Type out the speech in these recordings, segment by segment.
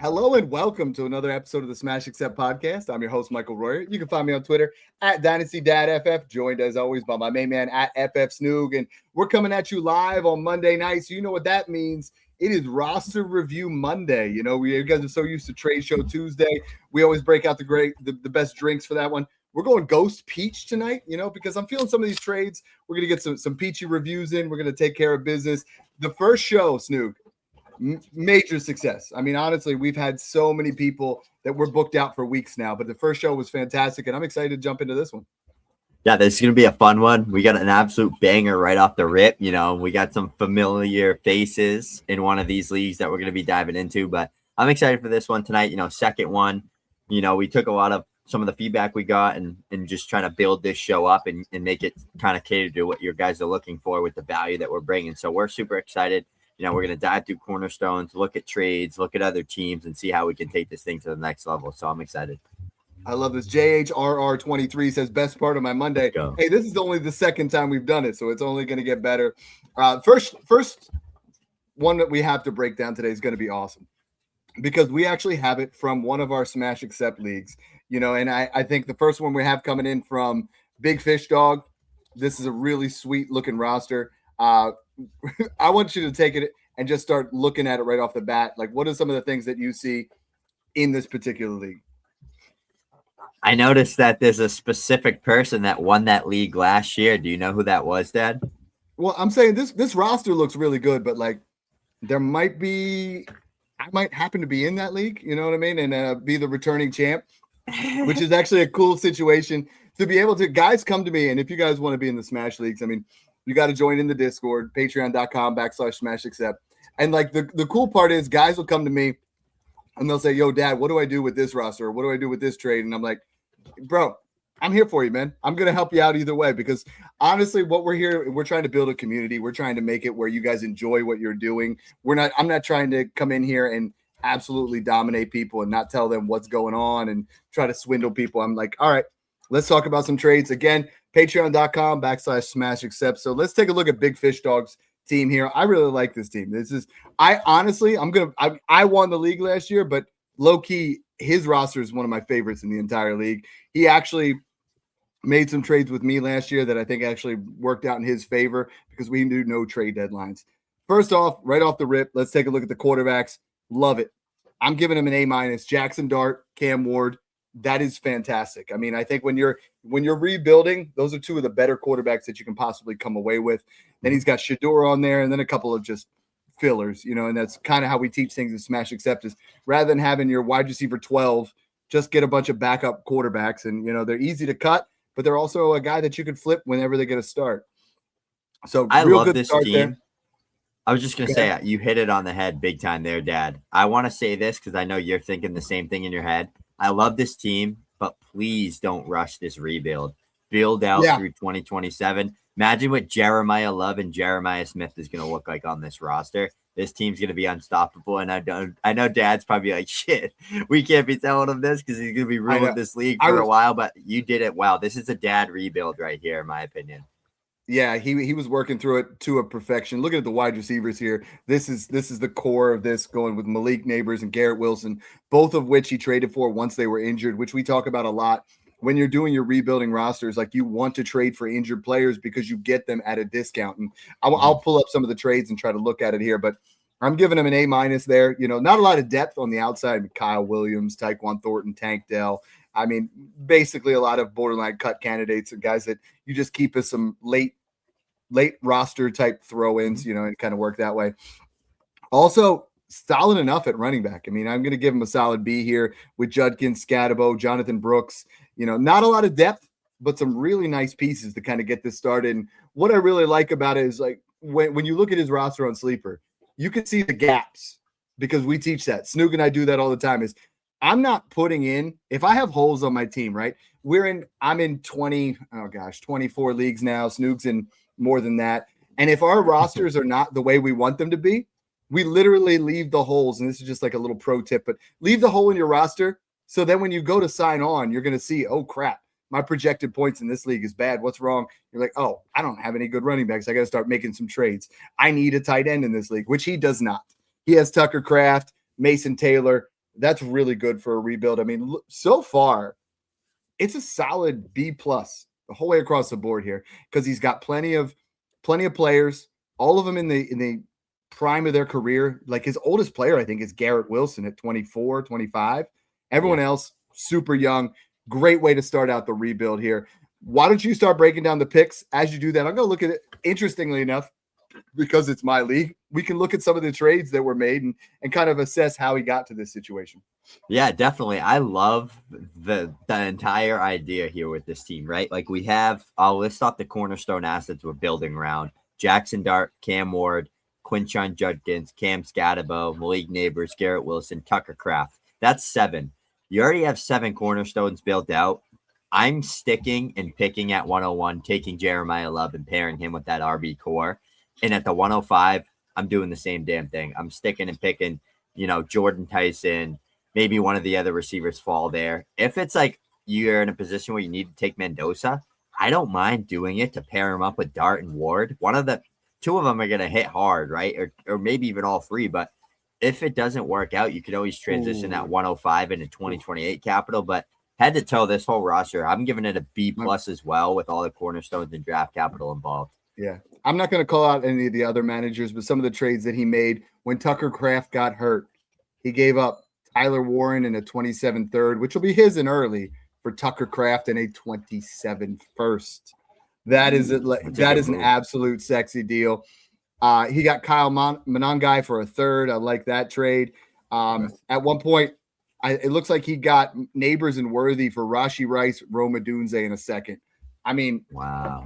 Hello and welcome to another episode of the Smash Accept podcast. I'm your host, Michael Royer. You can find me on Twitter at DynastyDadFF, joined as always by my main man at FFSnoog. And we're coming at you live on Monday night. So you know what that means. It is roster review Monday. You know, you guys are so used to Trade Show Tuesday. We always break out the best drinks for that one. We're going Ghost Peach tonight, you know, because I'm feeling some of these trades. We're going to get some peachy reviews in. We're going to take care of business. The first show, Snoog, major success. I mean, honestly, we've had so many people that we're booked out for weeks now, but the first show was fantastic, and I'm excited to jump into this one. Yeah, this is going to be a fun one. We got an absolute banger right off the rip. You know, we got some familiar faces in one of these leagues that we're going to be diving into, but I'm excited for this one tonight. You know, second one, you know, we took a lot of some of the feedback we got and just trying to build this show up and make it kind of cater to what your guys are looking for with the value that we're bringing. So we're super excited. You know, we're going to dive through cornerstones, look at trades, look at other teams, and see how we can take this thing to the next level. So I'm excited. I love this. JHRR23 says, best part of my Monday. Go. Hey, this is only the second time we've done it, so it's only going to get better. First one that we have to break down today is going to be awesome because we actually have it from one of our Smash Accept leagues. You know, and I think the first one we have coming in from Bigfishdog. This is a really sweet looking roster. I want you to take it and just start looking at it right off the bat. Like, what are some of the things that you see in this particular league? I noticed that there's a specific person that won that league last year. Do you know who that was, Dad? Well, I'm saying this roster looks really good, but like I might happen to be in that league, you know what I mean? And be the returning champ, which is actually a cool situation to be able to. Guys, come to me. And if you guys want to be in the Smash leagues, I mean, you got to join in the Discord, patreon.com/Smash Accept. And like the cool part is guys will come to me and they'll say, yo, Dad, what do I do with this roster? Or what do I do with this trade? And I'm like, bro, I'm here for you, man. I'm going to help you out either way, because honestly, we're trying to build a community. We're trying to make it where you guys enjoy what you're doing. I'm not trying to come in here and absolutely dominate people and not tell them what's going on and try to swindle people. I'm like, all right, let's talk about some trades. Again, patreon.com/Smash Accept. So let's take a look at Bigfishdog's team here. I really like this team. I won the league last year, but low key, his roster is one of my favorites in the entire league. He actually made some trades with me last year that I think actually worked out in his favor because we do no trade deadlines. First off, right off the rip, let's take a look at the quarterbacks. Love it. I'm giving him an A-. Jackson Dart, Cam Ward. That is fantastic. I mean, I think when you're rebuilding, those are two of the better quarterbacks that you can possibly come away with. Then he's got Shador on there, and then a couple of just fillers, you know, and that's kind of how we teach things in Smash Accept is rather than having your wide receiver 12, just get a bunch of backup quarterbacks, and you know they're easy to cut, but they're also a guy that you could flip whenever they get a start. So I real love good this start team. there. I was just going to say, you hit it on the head big time there, Dad. I want to say this because I know you're thinking the same thing in your head. I love this team, but please don't rush this rebuild. Build out through 2027. Imagine what Jeremiah Love and Jeremiah Smith is going to look like on this roster. This team's going to be unstoppable, and I know Dad's probably like, shit, we can't be telling him this because he's going to be ruining this league for a while, but you did it well. This is a Dad rebuild right here, in my opinion. Yeah, he was working through it to a perfection. Looking at the wide receivers here, this is the core of this, going with Malik Neighbors and Garrett Wilson, both of which he traded for once they were injured, which we talk about a lot. When you're doing your rebuilding rosters, like you want to trade for injured players because you get them at a discount. And I'll pull up some of the trades and try to look at it here, but I'm giving him an A- there. You know, not a lot of depth on the outside. Kyle Williams, Tyquan Thornton, Tank Dell. I mean, basically a lot of borderline cut candidates and guys that you just keep as some late roster type throw-ins, you know, and kind of work that way. Also, solid enough at running back. I mean, I'm going to give him a solid B here with Judkins, Scatabo, Jonathan Brooks. You know, not a lot of depth, but some really nice pieces to kind of get this started. And what I really like about it is like when you look at his roster on Sleeper, you can see the gaps because we teach that. Snoog and I do that all the time. Is I'm not putting in, if I have holes on my team, right? I'm in 24 leagues now. Snoog's in more than that. And if our rosters are not the way we want them to be, we literally leave the holes. And this is just like a little pro tip, but leave the hole in your roster. So then when you go to sign on, you're going to see, oh crap, my projected points in this league is bad. What's wrong? You're like, oh, I don't have any good running backs. I got to start making some trades. I need a tight end in this league, which he does not. He has Tucker Kraft, Mason Taylor, that's really good for a rebuild. I mean, so far, it's a solid B plus the whole way across the board here because he's got plenty of players, all of them in the prime of their career. Like his oldest player, I think, is Garrett Wilson at 24, 25. Everyone else super young. Great way to start out the rebuild here. Why don't you start breaking down the picks? As you do that, I'm going to look at it. Interestingly enough, because it's my league, we can look at some of the trades that were made and kind of assess how he got to this situation. Yeah, definitely. I love the entire idea here with this team, right? Like I'll list off the cornerstone assets we're building around. Jackson Dart, Cam Ward, Quinshon Judkins, Cam Scatabo, Malik Neighbors, Garrett Wilson, Tucker Kraft. That's 7. You already have 7 cornerstones built out. I'm sticking and picking at 101, taking Jeremiah Love and pairing him with that RB core. And at the 105, I'm doing the same damn thing. I'm sticking and picking, Jordan Tyson, maybe one of the other receivers fall there. If it's like you're in a position where you need to take Mendoza, I don't mind doing it to pair him up with Dart and Ward. 2 of them are going to hit hard, right? Or maybe even all 3. But if it doesn't work out, you could always transition that 105 into 2028 capital. But head to toe, this whole roster, I'm giving it a B plus as well with all the cornerstones and draft capital involved. Yeah. I'm not going to call out any of the other managers, but some of the trades that he made when Tucker Kraft got hurt, he gave up Tyler Warren in a 27 third, which will be his in early, for Tucker Kraft in a 27 first. That is an absolute sexy deal. He got Kyle Monangai for a third. I like that trade. At one point, it looks like he got Neighbors and Worthy for Rashi Rice, Roma Dunze in a second. I mean, wow.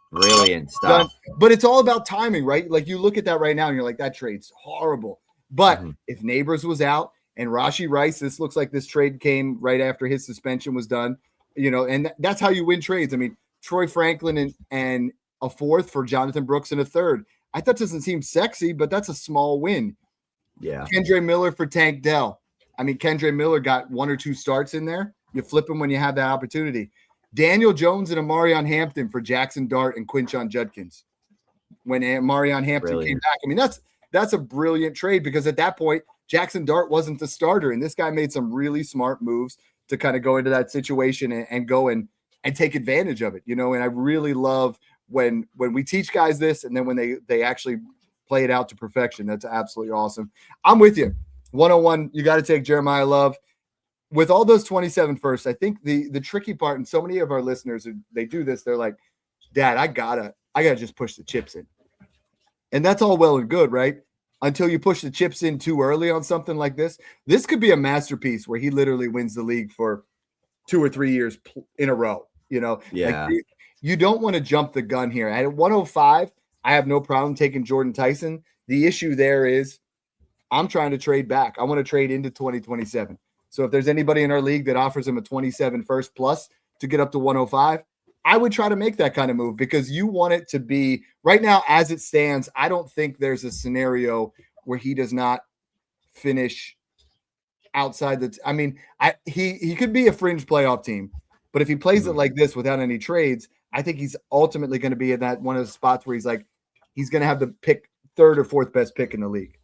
Brilliant stuff. But it's all about timing, right? Like you look at that right now and you're like, that trade's horrible. But if Neighbors was out and Rashi Rice, this looks like this trade came right after his suspension was done, and that's how you win trades. I mean, Troy Franklin and a fourth for Jonathan Brooks and a third. I thought doesn't seem sexy, but that's a small win. Yeah. Kendre Miller for Tank Dell. I mean, Kendre Miller got 1 or 2 starts in there. You flip him when you have that opportunity. Daniel Jones and Amarion Hampton for Jackson Dart and Quinshon Judkins. When Amarion Hampton came back, I mean, that's a brilliant trade because at that point, Jackson Dart wasn't the starter, and this guy made some really smart moves to kind of go into that situation and go and take advantage of it, And I really love when we teach guys this, and then when they actually play it out to perfection. That's absolutely awesome. I'm with you. 101, you got to take Jeremiah Love. With all those 27 first, I think the tricky part, and so many of our listeners, they do this, they're like, Dad, I gotta just push the chips in. And that's all well and good, right? Until you push the chips in too early on something like this. This could be a masterpiece where he literally wins the league for 2 or 3 years in a row. Yeah. Like you don't want to jump the gun here. At 105, I have no problem taking Jordan Tyson. The issue there is I'm trying to trade back. I want to trade into 2027. So if there's anybody in our league that offers him a 27 first plus to get up to 105, I would try to make that kind of move because you want it to be right now as it stands. I don't think there's a scenario where he does not finish outside he could be a fringe playoff team, but if he plays it like this without any trades, I think he's ultimately going to be in that one of the spots where he's going to have the pick 3rd or 4th best pick in the league,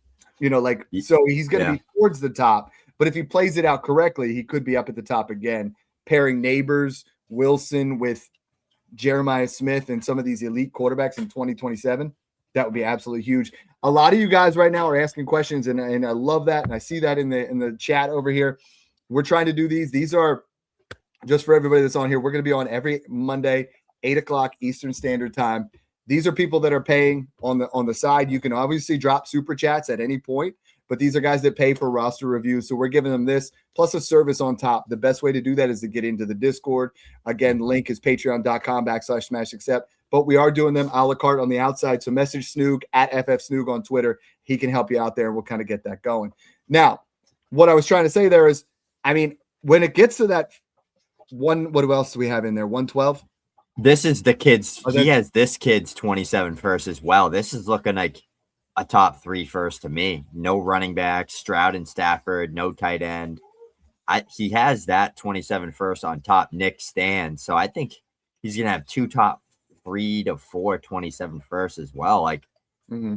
so he's going to be towards the top. But if he plays it out correctly, he could be up at the top again, pairing Neighbors, Wilson with Jeremiah Smith and some of these elite quarterbacks in 2027. That would be absolutely huge. A lot of you guys right now are asking questions, and I love that. And I see that in the chat over here. We're trying to do these. These are just for everybody that's on here. We're going to be on every Monday, 8 o'clock Eastern Standard Time. These are people that are paying on the side. You can obviously drop super chats at any point, but these are guys that pay for roster reviews. So we're giving them this plus a service on top. The best way to do that is to get into the Discord. Again, link is patreon.com/smash accept. But we are doing them a la carte on the outside. So message Snoog at FFSnoog on Twitter. He can help you out there, and we'll kind of get that going. Now, what I was trying to say there is, I mean, when it gets to that one, what else do we have in there? 112? This is the kids. He has this kid's 27 first as well. This is looking like a top 3 first to me. No running backs, Stroud and Stafford, no tight end. He has that 27 first on top, Nick Stan. So I think he's going to have 2 top 3 to 4 27 first as well. Like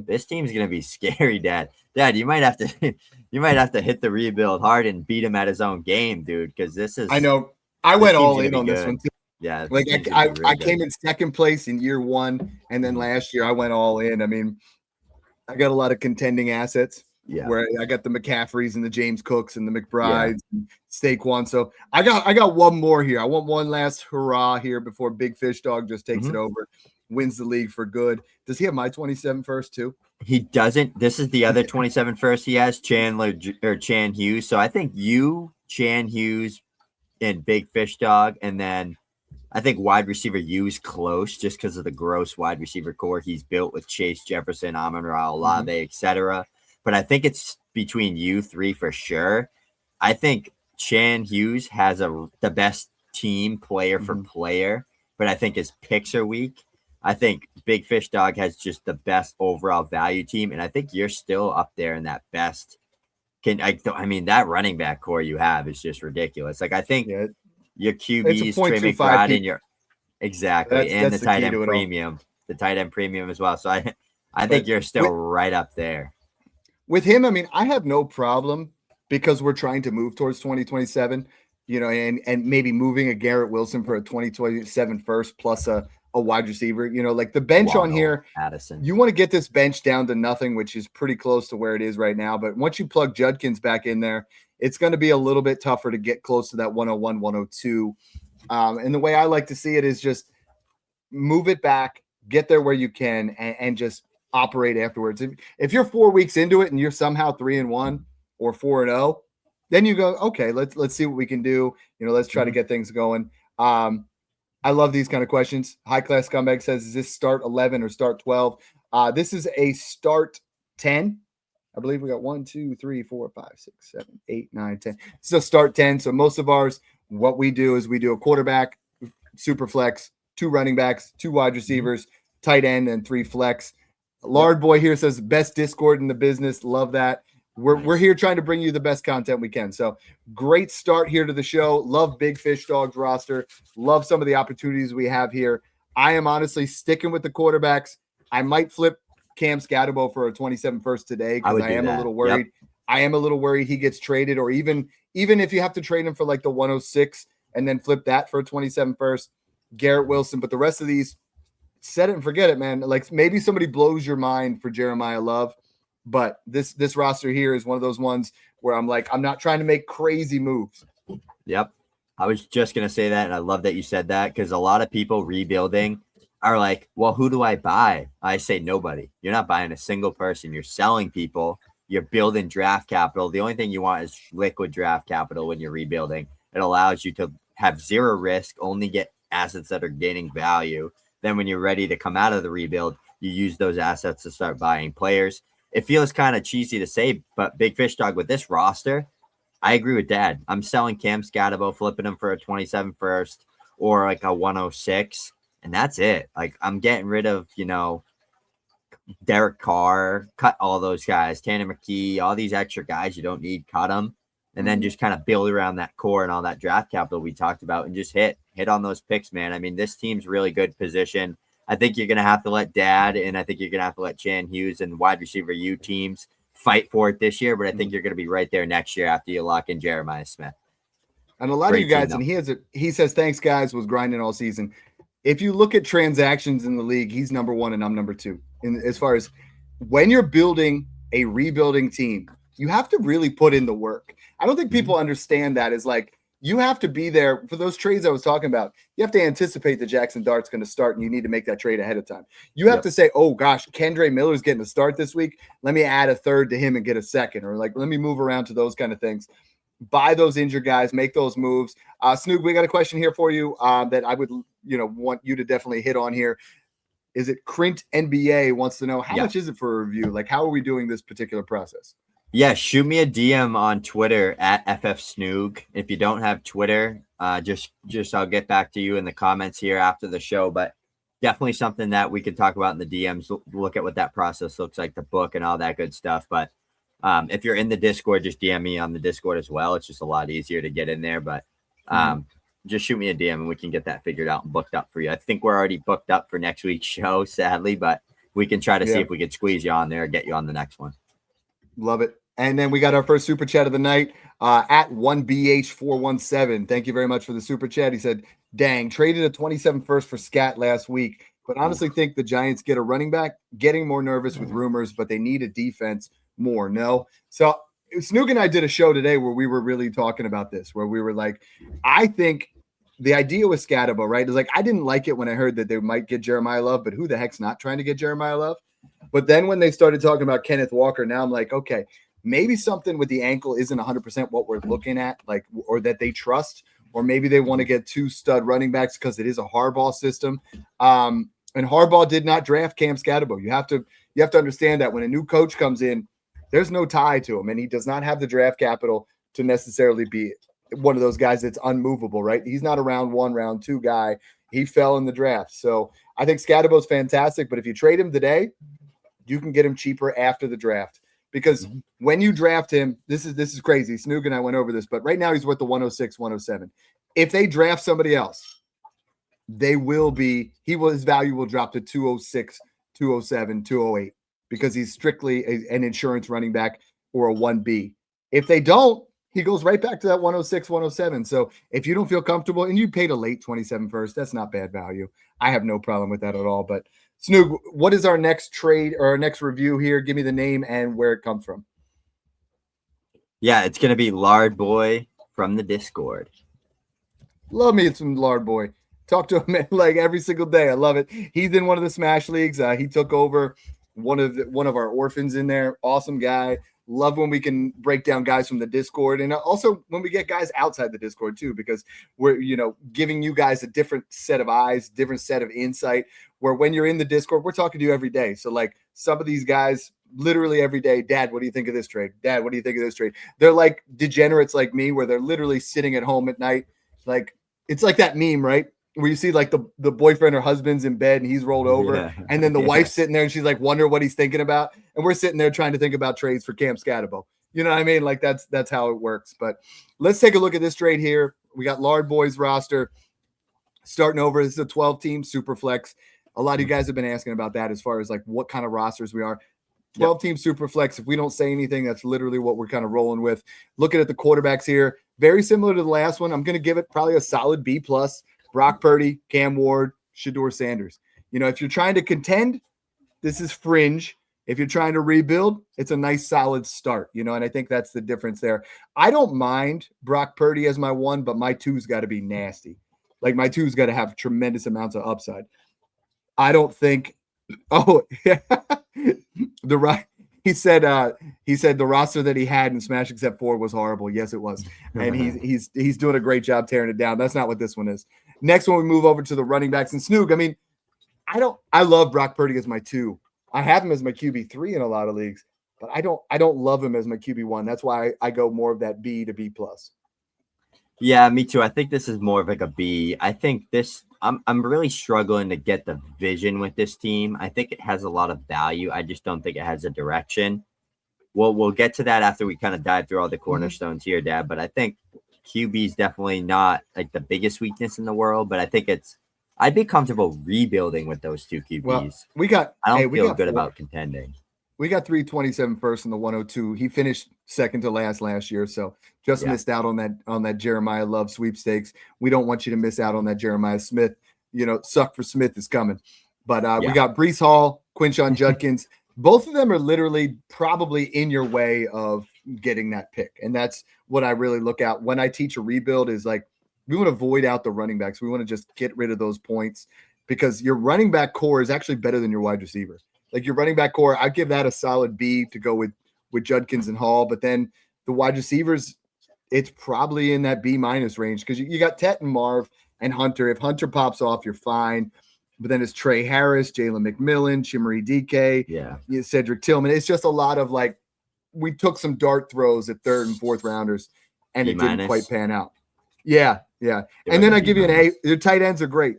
This team's gonna be scary, Dad. Dad, you might have to you might have to hit the rebuild hard and beat him at his own game, dude. Because I know. I this went team's all gonna in be on this good. one too. Yeah, this Like team's gonna be real I came good. in second place in year 1, and then last year I went all in. I mean, I got a lot of contending assets. Yeah. Where I got the McCaffreys and the James Cooks and the McBrides and Saquon. So I got one more here. I want one last hurrah here before Bigfishdog just takes it over, wins the league for good. Does he have my 27 first too? He doesn't. This is the other 27 first he has, Chan Hughes. So I think you, Chan Hughes, and Bigfishdog, and then I think wide receiver Hughes close just because of the gross wide receiver core he's built with Chase Jefferson, Amon-Ra, Olave, etc. But I think it's between you three for sure. I think Chan Hughes has the best team player for player, but I think his picks are weak. I think Bigfishdog has just the best overall value team, and I think you're still up there in that best. I mean, that running back core you have is just ridiculous. Like I think your QBs, Trey McBride, and your exactly, and the tight end premium, as well. So I think you're still right up there. With him, I mean, I have no problem because we're trying to move towards 2027, you know, and maybe moving a Garrett Wilson for a 2027 first plus a wide receiver, you know, like the bench on here, Addison. You want to get this bench down to nothing, which is pretty close to where it is right now. But once you plug Judkins back in there, it's going to be a little bit tougher to get close to that 101, 102. And the way I like to see it is just move it back, get there where you can, and just operate afterwards. If you're 4 weeks into it and you're somehow 3-1 or 4-0, then you go, okay, let's see what we can do. You know, let's try to get things going. I love these kind of questions. High Class Scumbag says, is this start 11 or start 12? This is a start 10. I believe we got 1, 2, 3, 4, 5, 6, 7, 8, 9, 10. It's a start 10. So most of ours, what we do is we do a quarterback, super flex, 2 running backs, 2 wide receivers, tight end, and 3 flex. Lard Boy here says best Discord in the business. Love that. We're here trying to bring you the best content we can. So great start here to the show. Love Bigfishdog's roster. Love some of the opportunities we have here. I am honestly sticking with the quarterbacks. I might flip Cam Scatterbo for a 27 first today because I am a little worried. I am a little worried he gets traded, or even if you have to trade him for like the 106 and then flip that for a 27 first, Garrett Wilson. But the rest of these, set it and forget it, man. Like maybe somebody blows your mind for Jeremiah Love, but this roster here is one of those ones where I'm like, I'm not trying to make crazy moves. Yep. I was just going to say that, and I love that you said that because a lot of people rebuilding are like, well, who do I buy? I say nobody. You're not buying a single person. You're selling people. You're building draft capital. The only thing you want is liquid draft capital when you're rebuilding. It allows you to have zero risk, only get assets that are gaining value. Then when you're ready to come out of the rebuild, you use those assets to start buying players. It feels kind of cheesy to say, but Bigfishdog with this roster, I agree with Dad. I'm selling Cam Scatterbo, flipping him for a 27 first or like a 106, and that's it. Like I'm getting rid of, Derek Carr, cut all those guys, Tanner McKee, all these extra guys you don't need, cut them, and then just kind of build around that core and all that draft capital we talked about and just hit on those picks, man. I mean, this team's really good position. I think you're going to have to let Dad and I think you're going to have to let Chan Hughes and wide receiver U teams fight for it this year, but I think you're going to be right there next year after you lock in Jeremiah Smith. And a lot of you guys, and he says, thanks, guys, was grinding all season. If you look at transactions in the league, he's number 1 and I'm number 2. As far as when you're building a rebuilding team, you have to really put in the work. I don't think people understand that. Is like, you have to be there for those trades I was talking about. You have to anticipate that Jackson Dart's going to start, and you need to make that trade ahead of time. You have to say, oh, gosh, Kendre Miller's getting a start this week. Let me add a third to him and get a second. Or, like, let me move around to those kind of things. Buy those injured guys. Make those moves. Snoog, we got a question here for you that I would want you to definitely hit on here. Is it Crint NBA wants to know, how much is it for a review? Like, how are we doing this particular process? Yeah, shoot me a DM on Twitter at FFSnoog. If you don't have Twitter, just I'll get back to you in the comments here after the show. But definitely something that we could talk about in the DMs. Look at what that process looks like, the book and all that good stuff. But if you're in the Discord, just DM me on the Discord as well. It's just a lot easier to get in there. But just shoot me a DM and we can get that figured out and booked up for you. I think we're already booked up for next week's show, sadly, but we can try to see if we can squeeze you on there and get you on the next one. Love it. And then we got our first super chat of the night at 1BH417. Thank you very much for the super chat. He said, dang, traded a 27 first for Scat last week, but honestly think the Giants get a running back. Getting more nervous with rumors, but they need a defense more. No. So Snoog and I did a show today where we were really talking about this, where we were like, I think the idea with Scatabo, right, is like, I didn't like it when I heard that they might get Jeremiah Love, but who the heck's not trying to get Jeremiah Love? But then when they started talking about Kenneth Walker, now I'm like, okay, maybe something with the ankle isn't 100% what we're looking at, like, or that they trust, or maybe they want to get 2 stud running backs because it is a Harbaugh system. And Harbaugh did not draft Cam Scatabo. You have to understand that when a new coach comes in, there's no tie to him, and he does not have the draft capital to necessarily be one of those guys that's unmovable, right? He's not a round 1, round 2 guy. He fell in the draft. So I think Scatabo's fantastic, but if you trade him today, you can get him cheaper after the draft. Because when you draft him, this is crazy. Snoog and I went over this, but right now he's worth the 106, 107. If they draft somebody else, his value will drop to 206, 207, 208 because he's strictly an insurance running back or a 1B. If they don't, he goes right back to that 106, 107. So if you don't feel comfortable and you paid a late 27 first, that's not bad value. I have no problem with that at all. But Snoog, what is our next trade or our next review here? Give me the name and where it comes from. Yeah, it's going to be Lard Boy from the Discord. Love me some Lard Boy. Talk to him like every single day. I love it. He's in one of the Smash leagues. He took over one of our orphans in there. Awesome guy. Love when we can break down guys from the Discord, and also when we get guys outside the Discord too, because we're, giving you guys a different set of eyes, different set of insight, where when you're in the Discord, we're talking to you every day. So like some of these guys literally every day, Dad, what do you think of this trade? Dad, what do you think of this trade? They're like degenerates like me, where they're literally sitting at home at night. Like it's like that meme, right? Where you see like the boyfriend or husband's in bed and he's rolled over, and then the wife's sitting there and she's like, wonder what he's thinking about. And we're sitting there trying to think about trades for Cam Scatabo. You know what I mean? Like that's how it works. But let's take a look at this trade here. We got Lard Boy's roster starting over. This is a 12-team super flex. A lot of you guys have been asking about that as far as like what kind of rosters we are. 12-team super flex. If we don't say anything, that's literally what we're kind of rolling with. Looking at the quarterbacks here, very similar to the last one. I'm going to give it probably a solid B+. Brock Purdy, Cam Ward, Shedeur Sanders. If you're trying to contend, this is fringe. If you're trying to rebuild, it's a nice solid start, and I think that's the difference there. I don't mind Brock Purdy as my 1, but my 2's got to be nasty. Like my 2's got to have tremendous amounts of upside. I don't think he said the roster that he had in Smash Except 4 was horrible. Yes, it was. And he's doing a great job tearing it down. That's not what this one is. Next one, we move over to the running backs and Snoog. I mean, I love Brock Purdy as my 2. I have him as my QB3 in a lot of leagues, but I don't love him as my QB1. That's why I go more of that B to B+. Yeah, me too. I think this is more of like a B. I think I'm really struggling to get the vision with this team. I think it has a lot of value. I just don't think it has a direction. We'll get to that after we kind of dive through all the cornerstones here, Dad. But I think QB is definitely not like the biggest weakness in the world, but I think I'd be comfortable rebuilding with those 2 QBs. Well, I don't feel good about contending. We got 327 first in the 102. He finished second to last year, so just missed out on that Jeremiah Love sweepstakes. We don't want you to miss out on that Jeremiah Smith. Suck for Smith is coming. But we got Breece Hall, Quinshon Judkins. Both of them are literally probably in your way of getting that pick, and that's what I really look at when I teach a rebuild. Is like we want to void out the running backs. We want to just get rid of those points because your running back core is actually better than your wide receiver. Like your running back core, I'd give that a solid B to go with Judkins and Hall. But then the wide receivers, it's probably in that B- range because you got Tet and Marv and Hunter. If Hunter pops off, you're fine. But then it's Trey Harris, Jalen McMillan, Chimere DK, Cedric Tillman. It's just a lot of like we took some dart throws at 3rd and 4th rounders, and it didn't quite pan out. Yeah. And then I give you an A. Your tight ends are great.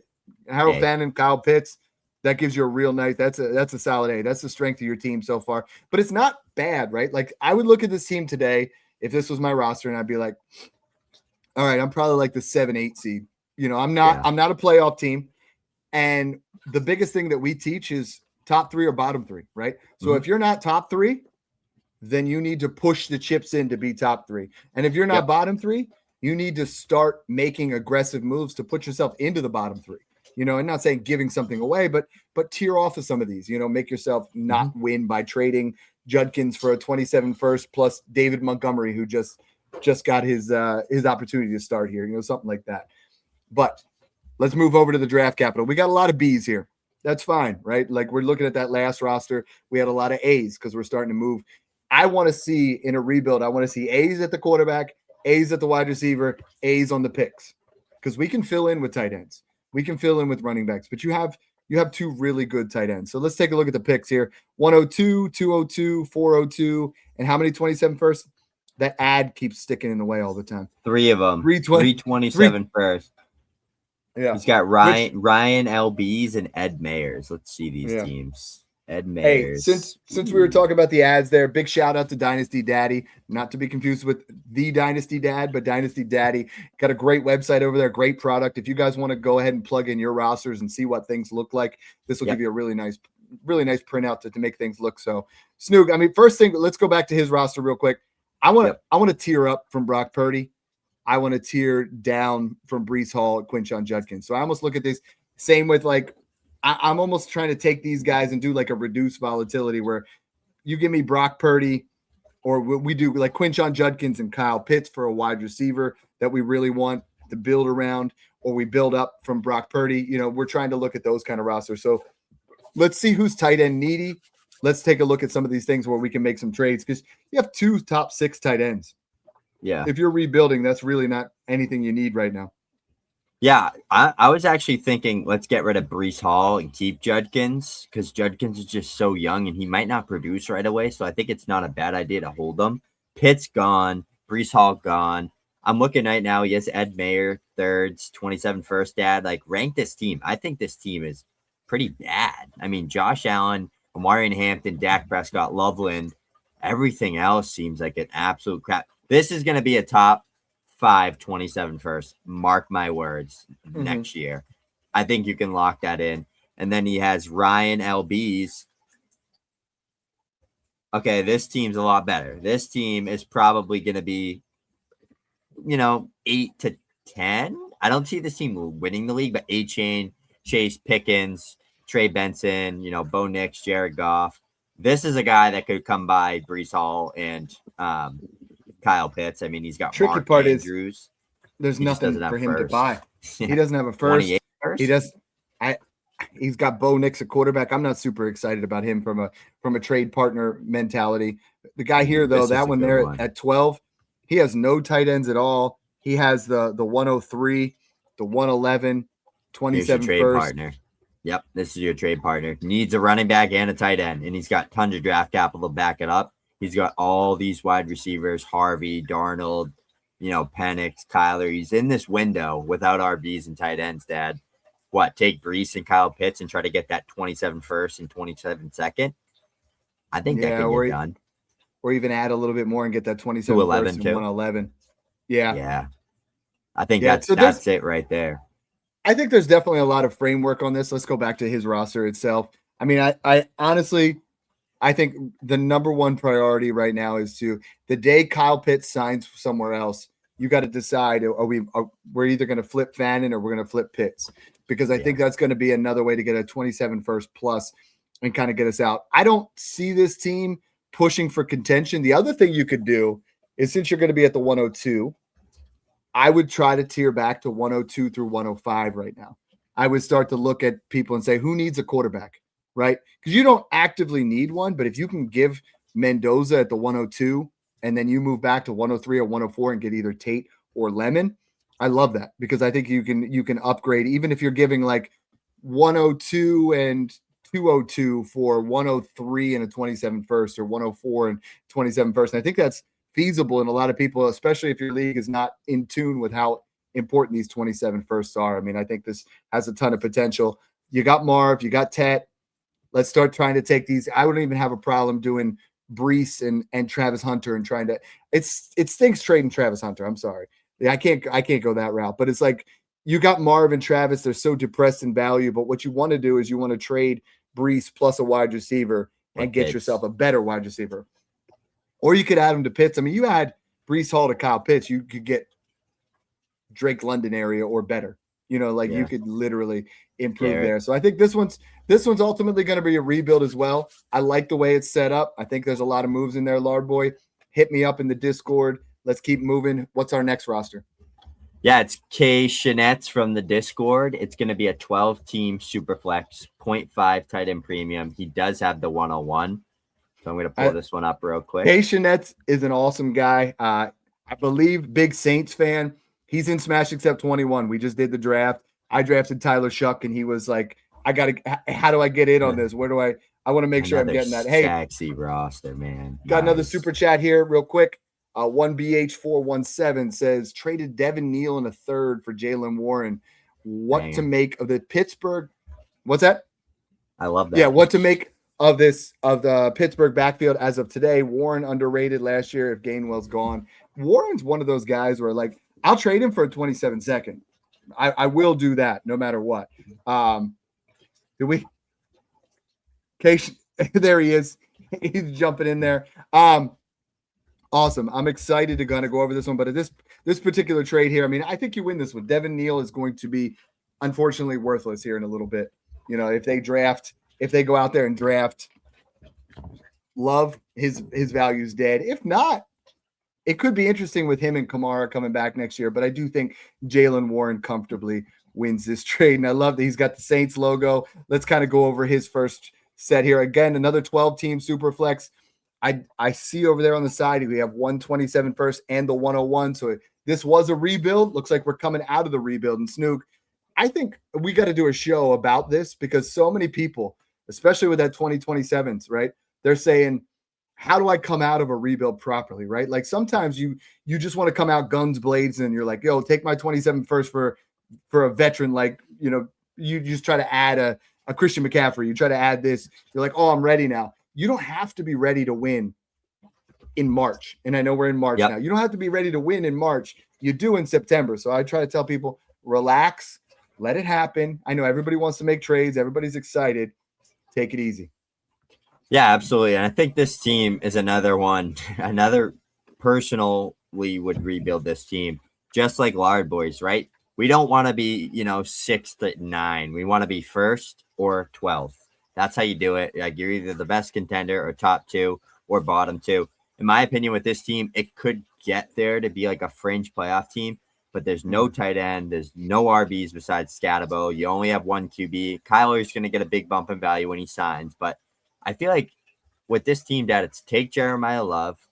Harold Fannin, Kyle Pitts. That gives you a real nice. That's a solid A. That's the strength of your team so far. But it's not bad, right? Like I would look at this team today if this was my roster, and I'd be like, all right, I'm probably like the 7-8 seed. I'm not a playoff team. And the biggest thing that we teach is top 3 or bottom 3, right? So if you're not top 3, then you need to push the chips in to be top 3. And if you're not bottom 3, you need to start making aggressive moves to put yourself into the bottom 3. You know, and not saying giving something away, but tier off of some of these, you know, make yourself not win by trading Judkins for a 27 first plus David Montgomery, who just got his opportunity to start here, you know, something like that. But let's move over to the draft capital. We got a lot of B's here. That's fine, right? Like we're looking at that last roster. We had a lot of A's because we're starting to move. I want to see in a rebuild, I want to see A's at the quarterback, A's at the wide receiver, A's on the picks, because we can fill in with tight ends. We can fill in with running backs, but you have 2 really good tight ends. So let's take a look at the picks here. 102, 202, 402, and how many 27 first? That ad keeps sticking in the way all the time. 3 of them. 327 first. Yeah. He's got Ryan LBs and Ed Mayers. Let's see these teams. Ed Mayers. Hey, since we were talking about the ads there, big shout out to Dynasty Daddy, not to be confused with the Dynasty Dad, but Dynasty Daddy. Got a great website over there, great product. If you guys want to go ahead and plug in your rosters and see what things look like, this will give you a really nice printout to make things look so. Snoog, I mean, first thing, let's go back to his roster real quick. I want to tier up from Brock Purdy. I want to tier down from Breece Hall, Quinshon Judkins. So I almost look at this same with like, I'm almost trying to take these guys and do like a reduced volatility where you give me Brock Purdy, or we do like Quinshon Judkins and Kyle Pitts for a wide receiver that we really want to build around, or we build up from Brock Purdy. You know, we're trying to look at those kind of rosters. So let's see who's tight end needy. Let's take a look at some of these things where we can make some trades, because you have 2 top 6 tight ends. Yeah. If you're rebuilding, that's really not anything you need right now. Yeah, I was actually thinking let's get rid of Breece Hall and keep Judkins, because Judkins is just so young and he might not produce right away. So I think it's not a bad idea to hold him. Pitt's gone. Breece Hall gone. I'm looking right now. He has Ed Mayer, thirds, 27 first, Dad. Like, rank this team. I think this team is pretty bad. I mean, Josh Allen, Amarian Hampton, Dak Prescott, Loveland, everything else seems like an absolute crap. This is going to be a top 5 27 first. Mark my words, next year. I think you can lock that in. And then he has Ryan LBs. Okay, this team's a lot better. This team is probably going to be, 8 to 10. I don't see this team winning the league, but A-Chain, Chase Pickens, Trey Benson, Bo Nix, Jared Goff. This is a guy that could come by Breece Hall and Kyle Pitts. I mean, he's got tricky Mark part Andrews. Is there's nothing for him to buy. He doesn't have a first. He does. He's got Bo Nix at quarterback. I'm not super excited about him from a trade partner mentality. The guy here though, that one there at 12, he has no tight ends at all. He has the 103, the 111, 27 trade first. Partner. Yep, this is your trade partner. Needs a running back and a tight end, and he's got tons of draft capital to back it up. He's got all these wide receivers, Harvey, Darnold, Penix, Kyler. He's in this window without RBs and tight ends, Dad. What, take Breece and Kyle Pitts and try to get that 27 first and 27 second? I think that can get done. Or even add a little bit more and get that 27 first and 111. Yeah. Yeah. I think that's it right there. I think there's definitely a lot of framework on this. Let's go back to his roster itself. I mean, I honestly, I think the number one priority right now is the day Kyle Pitts signs somewhere else, you got to decide, we're either going to flip Fannin or we're going to flip Pitts, because I think that's going to be another way to get a 27 first plus and kind of get us out. I don't see this team pushing for contention. The other thing you could do is, since you're going to be at the 102, I would try to tier back to 102 through 105 right now. I would start to look at people and say, who needs a quarterback, right? Because you don't actively need one, but if you can give Mendoza at the 102 and then you move back to 103 or 104 and get either Tate or Lemon, I love that, because I think you can upgrade, even if you're giving like 102 and 202 for 103 and a 27 first, or 104 and 27 first. And I think that's feasible in a lot of people, especially if your league is not in tune with how important these 27 firsts are. I mean, I think this has a ton of potential. You got Marv, you got Tet. Let's start trying to take these. I wouldn't even have a problem doing Breece and Travis Hunter and trying to. It stinks trading Travis Hunter. I'm sorry. I can't go that route. But it's like, you got Marv and Travis. They're so depressed in value. But what you want to do is you want to trade Brees plus a wide receiver and get Pitts. yourself a better wide receiver. Or you could add him to Pitts. I mean, you add Brees Hall to Kyle Pitts, you could get Drake London area or better. You know, like you could literally improve there. So I think this one's ultimately going to be a rebuild as well. I like the way it's set up. I think there's a lot of moves in there, Lard Boy. Hit me up in the Discord. Let's keep moving. What's our next roster? Yeah, it's Shanets from the Discord. It's going to be a 12-team Superflex, 0.5 tight end premium. He does have the 101. So I'm going to pull this one up real quick. Shanets is an awesome guy. I believe big Saints fan. He's in Smash Except 21. We just did the draft. I drafted Tyler Shuck, and he was like, how do I get in on this? Where do I want to make sure I'm getting that. Hey, sexy roster, man. Got another super chat here real quick. 1BH417 says, traded Devin Neal in a third for Jaylen Warren. What to make of the Pittsburgh? What's that? I love that. Yeah, what to make of the Pittsburgh backfield as of today. Warren underrated last year if Gainwell's gone. Warren's one of those guys where, like, I'll trade him for a 27-second. I will do that no matter what. Do we? Case, there he is. He's jumping in there. Awesome. I'm excited to kind of go over this one, but this particular trade here, I mean, I think you win this one. Devin Neal is going to be unfortunately worthless here in a little bit. You know, if they go out there and draft Love, his value's dead. If not, it could be interesting with him and Kamara coming back next year, but I do think Jaylen Warren comfortably wins this trade. And I love that he's got the Saints logo. Let's kind of go over his first set here. Again, another 12-team Superflex. I see over there on the side, we have 127 first and the 101. So this was a rebuild. Looks like we're coming out of the rebuild. And Snoog, I think we got to do a show about this because so many people, especially with that 2027s, right? They're saying, how do I come out of a rebuild properly, right? Like sometimes you just want to come out guns blazing and you're like, yo, take my 27 first for a veteran. Like, you know, you just try to add a Christian McCaffrey. You try to add this. You're like, oh, I'm ready now. You don't have to be ready to win in March. And I know we're in March now. You don't have to be ready to win in March. You do in September. So I try to tell people, relax, let it happen. I know everybody wants to make trades. Everybody's excited. Take it easy. Yeah, absolutely. And I think this team is another one. Another personally would rebuild this team, just like Lard Boys, right? We don't want to be, 6th to 9. We want to be 1st or 12th. That's how you do it. Like you're either the best contender or top 2 or bottom 2. In my opinion, with this team, it could get there to be like a fringe playoff team, but there's no tight end. There's no RBs besides Scatabo. You only have one QB. Kyler's going to get a big bump in value when he signs, but I feel like with this team, Dad, it's take Jeremiah Love,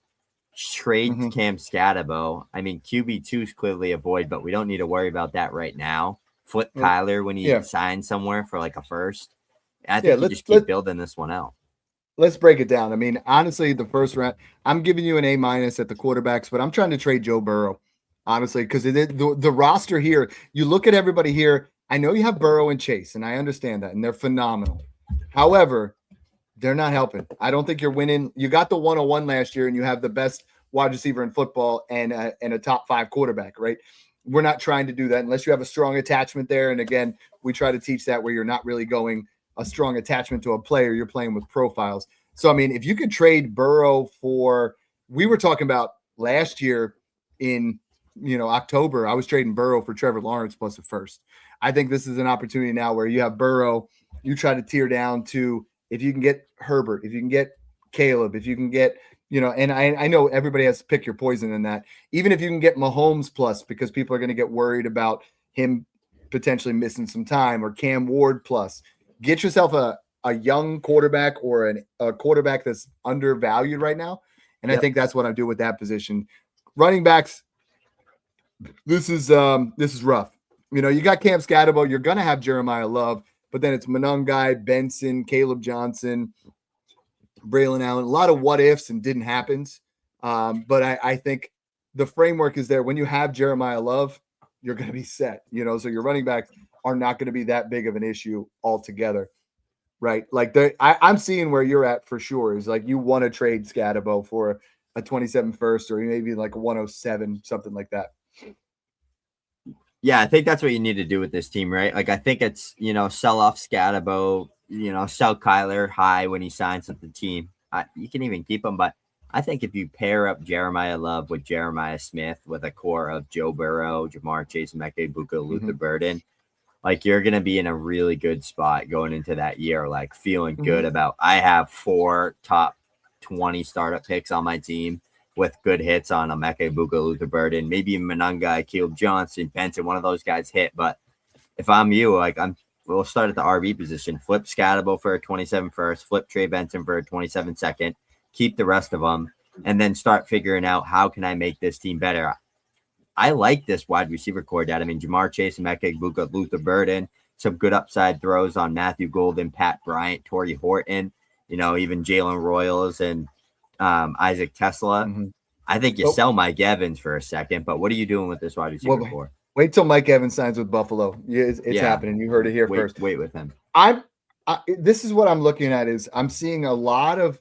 trade Cam Scatabo. I mean, QB2 is clearly a void, but we don't need to worry about that right now. Flip Kyler when he signs somewhere for like a first. I think you just keep building this one out. Let's break it down. I mean, honestly, the first round, I'm giving you an A- at the quarterbacks, but I'm trying to trade Joe Burrow, honestly, because the roster here, you look at everybody here. I know you have Burrow and Chase, and I understand that, and they're phenomenal. However, they're not helping. I don't think you're winning. You got the 101 last year, and you have the best wide receiver in football and a top 5 quarterback, right? We're not trying to do that unless you have a strong attachment there. And again, we try to teach that where you're not really going a strong attachment to a player, you're playing with profiles. So, I mean, if you could trade Burrow we were talking about last year in, October, I was trading Burrow for Trevor Lawrence plus a first. I think this is an opportunity now where you have Burrow, you try to tear down to, if you can get Herbert, if you can get Caleb, if you can get, and I know everybody has to pick your poison in that, even if you can get Mahomes plus, because people are going to get worried about him potentially missing some time, or Cam Ward plus. Get yourself a young quarterback or a quarterback that's undervalued right now. And I think that's what I do with that position. Running backs, this is rough. You got Cam Scatabo. You're going to have Jeremiah Love, but then it's Monangai, Benson, Caleb Johnson, Braylon Allen. A lot of what ifs and didn't happens. But I think the framework is there. When you have Jeremiah Love, you're going to be set. So your running backs are not going to be that big of an issue altogether, right? Like I'm seeing where you're at for sure. Is like you want to trade Scatabo for a 27 first or maybe like a 107, something like that. Yeah, I think that's what you need to do with this team, right? Like I think it's, sell off Scatabo, sell Kyler high when he signs with the team. You can even keep him, but I think if you pair up Jeremiah Love with Jeremiah Smith with a core of Joe Burrow, Jamar Chase, Mecca Ibuka, Luther Burden, like you're going to be in a really good spot going into that year, like feeling good about, I have 4 top 20 startup picks on my team with good hits on Emeka Ibuka, Luther Burden, maybe Monangai, Caleb Johnson, Benson, one of those guys hit. But if I'm you, like we'll start at the RB position, flip Scatabo for a 27 first, flip Trey Benson for a 27 second, keep the rest of them, and then start figuring out how can I make this team better. I like this wide receiver core, Dad. I mean, Jamar Chase, Emeka Ibuka, Luther Burden, some good upside throws on Matthew Golden, Pat Bryant, Torrey Horton, even Jalen Royals and Isaac Tesla. I think you sell Mike Evans for a second, but what are you doing with this wide receiver core? Wait till Mike Evans signs with Buffalo. It's happening. You heard it here first. Wait with him. This is what I'm looking at is I'm seeing a lot of,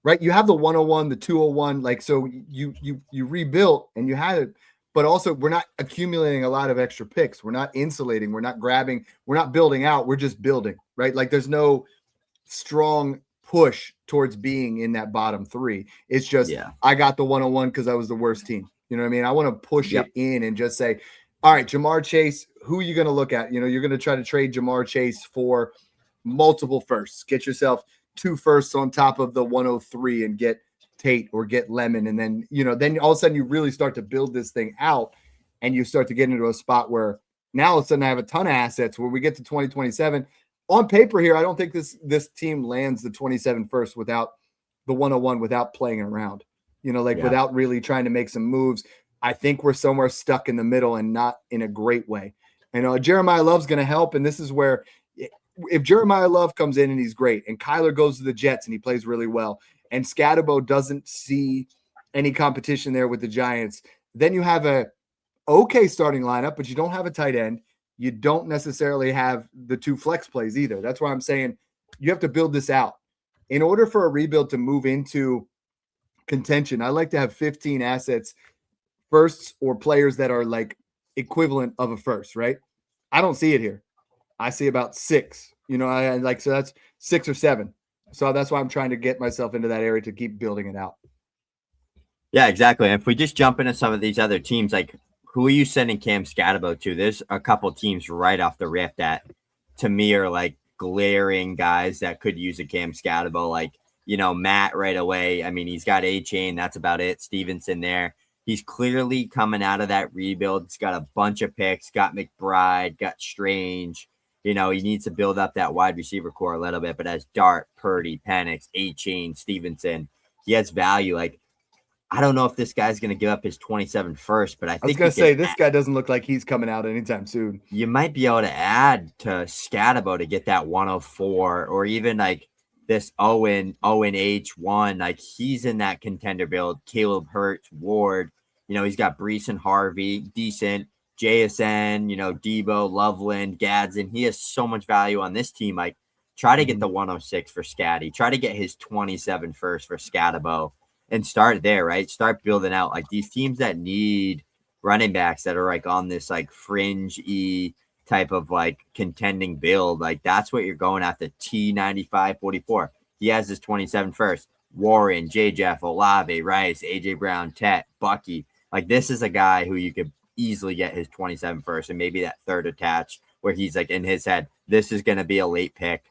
right? You have the 101, the 201, like, so you rebuilt and you had it, but also we're not accumulating a lot of extra picks. We're not insulating. We're not grabbing. We're not building out. We're just building, right? Like there's no strong push towards being in that bottom 3. It's just, I got the 101 because I was the worst team. You know what I mean? I want to push it in and just say, all right, Jamar Chase, who are you going to look at? You're going to try to trade Jamar Chase for multiple firsts. Get yourself 2 firsts on top of the 103 and get Tate or get Lemon. And then, then all of a sudden you really start to build this thing out and you start to get into a spot where now all of a sudden I have a ton of assets where we get to 2027. On paper here, I don't think this team lands the 27 first without the 101, without playing around, without really trying to make some moves. I think we're somewhere stuck in the middle and not in a great way. Jeremiah Love's going to help. And this is where if Jeremiah Love comes in and he's great and Kyler goes to the Jets and he plays really well and Scatabo doesn't see any competition there with the Giants, then you have a okay starting lineup, but you don't have a tight end. You don't necessarily have the 2 flex plays either. That's why I'm saying you have to build this out. In order for a rebuild to move into contention, I like to have 15 assets, firsts or players that are like equivalent of a first, right? I don't see it here. I see about 6, so that's 6 or 7. So that's why I'm trying to get myself into that area to keep building it out. Yeah, exactly. And if we just jump into some of these other teams, like who are you sending Cam Scatabo to? There's a couple teams right off the rip that to me are like glaring guys that could use a Cam Scatabo, like, Matt right away. I mean, he's got A-Chain. That's about it. Stevenson there. He's clearly coming out of that rebuild. He's got a bunch of picks, got McBride, got Strange. He needs to build up that wide receiver core a little bit, but as Dart, Purdy, Penix, A-Chain, Stevenson, he has value. Like, I don't know if this guy's going to give up his 27 first, but I think I was going to say this guy doesn't look like he's coming out anytime soon. You might be able to add to Scatabo to get that 104 or even like this Owen H1. Like he's in that contender build. Caleb Hurts, Ward, he's got Brees and Harvey, decent. JSN, Debo, Loveland, Gadsden. He has so much value on this team. Like try to get the 106 for Scatty. Try to get his 27 first for Scatabo. And start there, right? Start building out like these teams that need running backs that are like on this like fringe-y type of like contending build. Like that's what you're going at the T95-44. He has his 27 first. Warren, J. Jeff, Olave, Rice, AJ Brown, Tet, Bucky. Like this is a guy who you could easily get his 27 first and maybe that third attached where he's like in his head, this is going to be a late pick.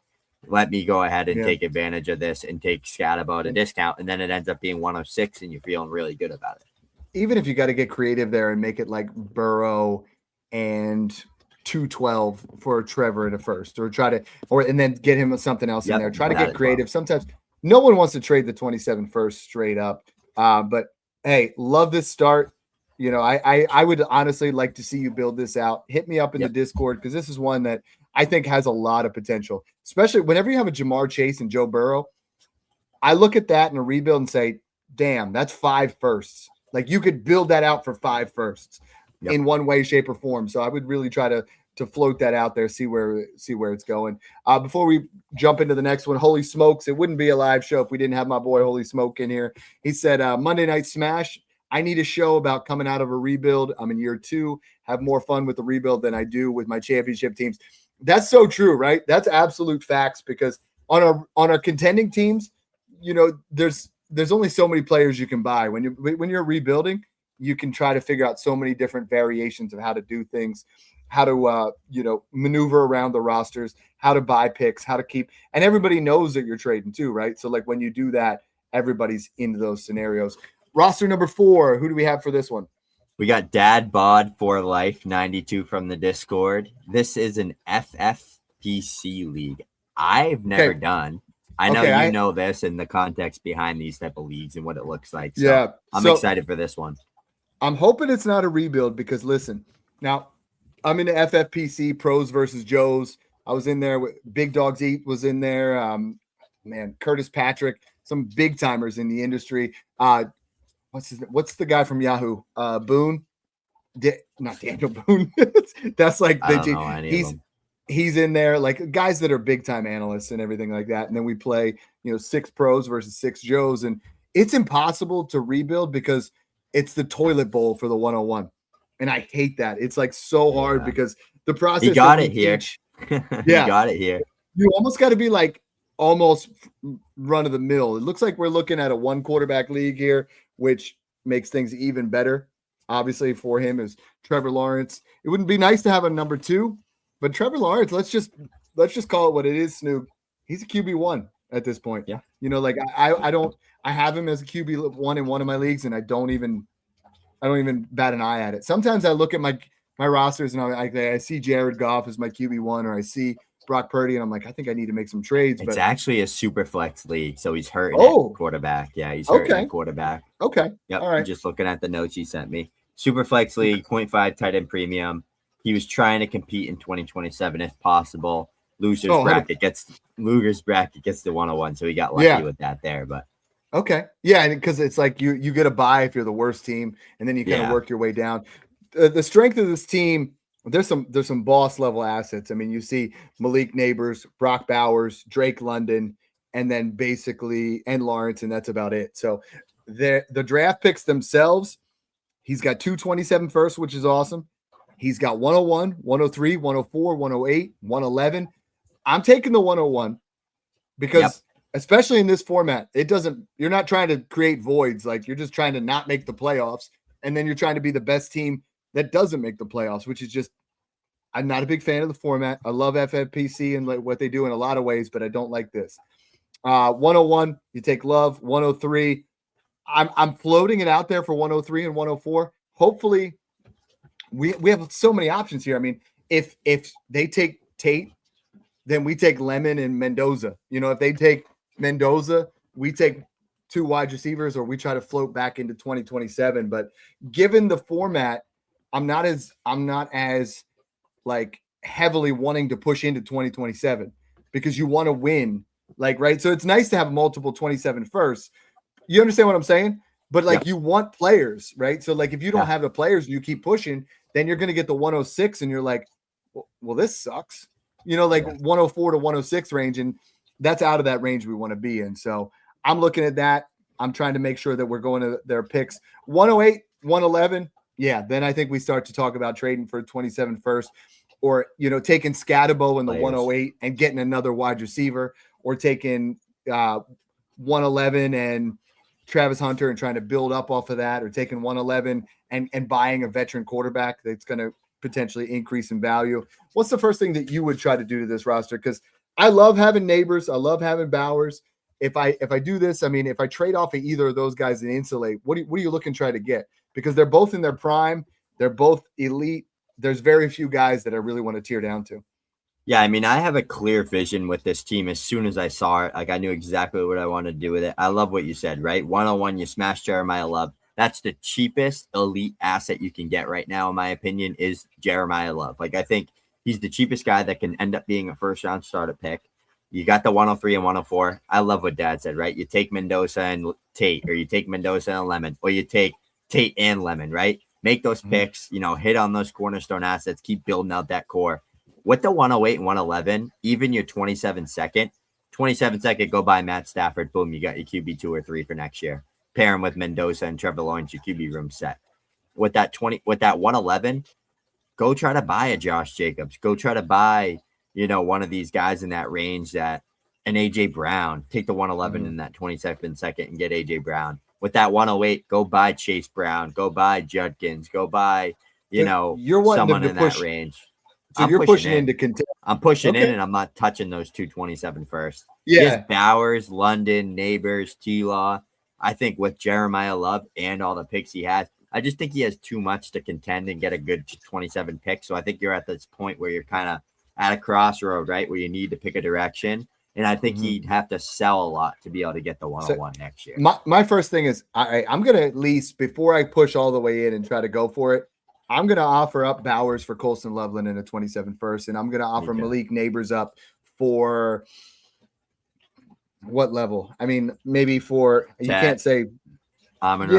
Let me go ahead and take advantage of this and take Scatabo at a discount. And then it ends up being 106 and you're feeling really good about it. Even if you got to get creative there and make it like Burrow and 212 for Trevor in a first or and then get him something else in there. Try to get creative. Sometimes no one wants to trade the 27 first straight up. But hey, love this start. I would honestly like to see you build this out. Hit me up in the Discord because this is one that I think has a lot of potential, especially whenever you have a Jamar Chase and Joe Burrow. I look at that in a rebuild and say, damn, that's 5 firsts. Like you could build that out for 5 firsts in one way, shape, or form. So I would really try to float that out there, see where it's going. Before we jump into the next one, holy smokes, it wouldn't be a live show if we didn't have my boy Holy Smoke in here. He said, Monday Night Smash, I need a show about coming out of a rebuild. I'm in year 2, have more fun with the rebuild than I do with my championship teams. That's so true, right? That's absolute facts because on our contending teams, there's only so many players you can buy. When you're rebuilding, you can try to figure out so many different variations of how to do things, how to maneuver around the rosters, how to buy picks, how to keep, and everybody knows that you're trading too, right? So like when you do that, everybody's into those scenarios. Roster number 4, who do we have for this one? We got Dadbod for life, 92 from the Discord. This is an FFPC league I've never done. I know you know this and the context behind these type of leagues and what it looks like. So yeah, I'm excited for this one. I'm hoping it's not a rebuild because listen, now I'm in the FFPC Pros versus Joes. I was in there with Big Dogs Eat was in there. Curtis Patrick, some big timers in the industry. What's the guy from Yahoo? Boone, not Daniel Boone. That's like he's in there, like guys that are big time analysts and everything like that. And then we play, 6 pros versus 6 Joes, and it's impossible to rebuild because it's the toilet bowl for the 101, and I hate that. It's like so hard because the process. You got it here. You got it here. You almost got to be like almost run of the mill. It looks like we're looking at a 1 quarterback league here, which makes things even better. Obviously, for him is Trevor Lawrence. It wouldn't be nice to have a number 2, but Trevor Lawrence, let's just call it what it is, Snoog. He's a QB1 at this point. Yeah. I have him as a QB1 in one of my leagues, and I don't even bat an eye at it. Sometimes I look at my rosters and I see Jared Goff as my QB1, or I see Brock Purdy, and I'm like, I think I need to make some trades. It's actually a super flex league, so he's hurting at quarterback. Yeah, he's hurting at quarterback. Okay. Yep. All right. Just looking at the notes he sent me. Super flex league, 0.5 tight end premium. He was trying to compete in 2027 if possible. Luger's bracket gets the 101, so he got lucky with that there. But because it's like you get a bye if you're the worst team, and then you kind of work your way down. The strength of this team, there's some boss level assets. I mean, you see Malik Neighbors, Brock Bowers, Drake London, and then basically and Lawrence, and that's about it. So the draft picks themselves, he's got 227 first, which is awesome. He's got 101, 103, 104, 108, 111. I'm taking the 101 because especially in this format, you're not trying to create voids. Like you're just trying to not make the playoffs. And then you're trying to be the best team that doesn't make the playoffs, which is just, I'm not a big fan of the format. I love FFPC and like what they do in a lot of ways, but I don't like this. 101, you take Love. 103, I'm floating it out there for 103 and 104. Hopefully we have so many options here. I mean, if they take Tate, then we take Lemon and Mendoza. If they take Mendoza, we take 2 wide receivers, or we try to float back into 2027. But given the format, I'm not as like heavily wanting to push into 2027 because you want to win, like, right. So it's nice to have multiple 27 firsts. You understand what I'm saying? But like you want players, right? So like if you don't have the players and you keep pushing, then you're going to get the 106 and you're like, well, this sucks. 104 to 106 range, and that's out of that range we want to be in. So I'm looking at that. I'm trying to make sure that we're going to their picks. 108, 111. Yeah, then I think we start to talk about trading for 27 first, or taking Scatabo in the 108 and getting another wide receiver, or taking 111 and Travis Hunter and trying to build up off of that, or taking 111 and buying a veteran quarterback that's going to potentially increase in value. What's the first thing that you would try to do to this roster? Because I love having Neighbors. I love having Bowers. If I do this, I mean, if I trade off of either of those guys and insulate, what are you looking to try to get? Because they're both in their prime. They're both elite. There's very few guys that I really want to tear down to. Yeah, I mean, I have a clear vision with this team. As soon as I saw it, like I knew exactly what I wanted to do with it. I love what you said, right? 101, you smash Jeremiah Love. That's the cheapest elite asset you can get right now, in my opinion, is Jeremiah Love. Like, I think he's the cheapest guy that can end up being a first-round starter pick. You got the 103 and 104. I love what Dad said, right? You take Mendoza and Tate, or you take Mendoza and Lemon, or you take Tate and Lemon, right? Make those picks, hit on those cornerstone assets, keep building out that core. With the 108 and 111, even your 27 second, go buy Matt Stafford. Boom, you got your QB 2 or 3 for next year. Pair him with Mendoza and Trevor Lawrence, your QB room set. With that 111, go try to buy a Josh Jacobs. Go try to buy, one of these guys in that range that an AJ Brown, take the 111 in that 22nd second and get AJ Brown. With that 108, go buy Chase Brown, go buy Judkins, go buy, you're wanting someone to in push, that range. So you're pushing into contend. I'm pushing in, and I'm not touching those 227 first. Yeah. Yes, Bowers, London, Neighbors, T-Law. I think with Jeremiah Love and all the picks he has, I just think he has too much to contend and get a good 27 pick. So I think you're at this point where you're kind of at a crossroad, right, where you need to pick a direction. And I think he'd have to sell a lot to be able to get the 101 next year. My first thing is I'm going to at least, before I push all the way in and try to go for it, I'm going to offer up Bowers for Colston Loveland in a 27 first, and I'm going to offer Malik Neighbors up for what level? I mean, maybe for you can't say something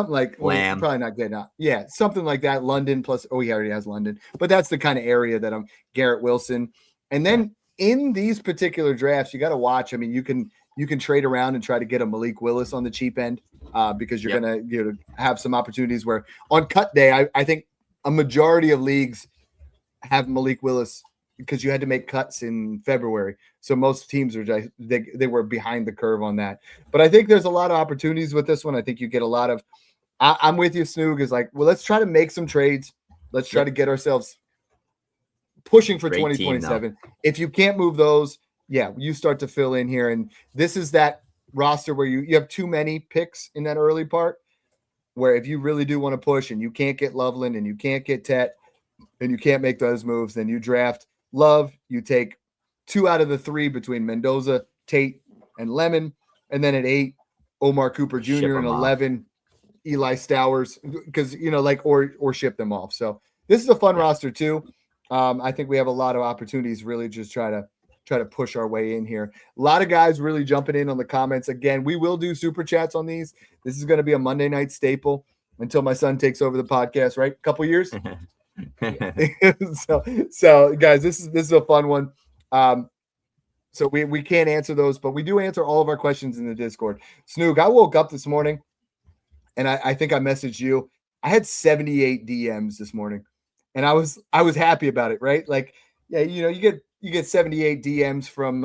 like Lamb. Probably not good enough. Yeah, something like that. London plus he already has London, but that's the kind of area that I'm Garrett Wilson. And then in these particular drafts, you got to watch. I mean, you can trade around and try to get a Malik Willis on the cheap end because you're going to have some opportunities where on cut day, I think a majority of leagues have Malik Willis because you had to make cuts in February. So most teams they were behind the curve on that. But I think there's a lot of opportunities with this one. I think you get a lot of I'm with you, Snoog, is like, well, let's try to make some trades. Let's try to get ourselves pushing for 2027. If you can't move those, you start to fill in here. And this is that roster where you have too many picks in that early part, where if you really do want to push and you can't get Loveland and you can't get Tet and you can't make those moves, then you draft Love. You take 2 out of the 3 between Mendoza, Tate, and Lemon. And then at 8, Omar Cooper Jr. and 11, Eli Stowers, because, or ship them off. So this is a fun roster too. I think we have a lot of opportunities really just try to push our way in here. A lot of guys really jumping in on the comments. Again, we will do super chats on these. This is going to be a Monday night staple until my son takes over the podcast, right? Couple years. so guys, this is a fun one. So we can't answer those, but we do answer all of our questions in the Discord. Snoog, I woke up this morning and I think I messaged you. I had 78 DMs this morning. And I was happy about it, right? Like, you get 78 DMs from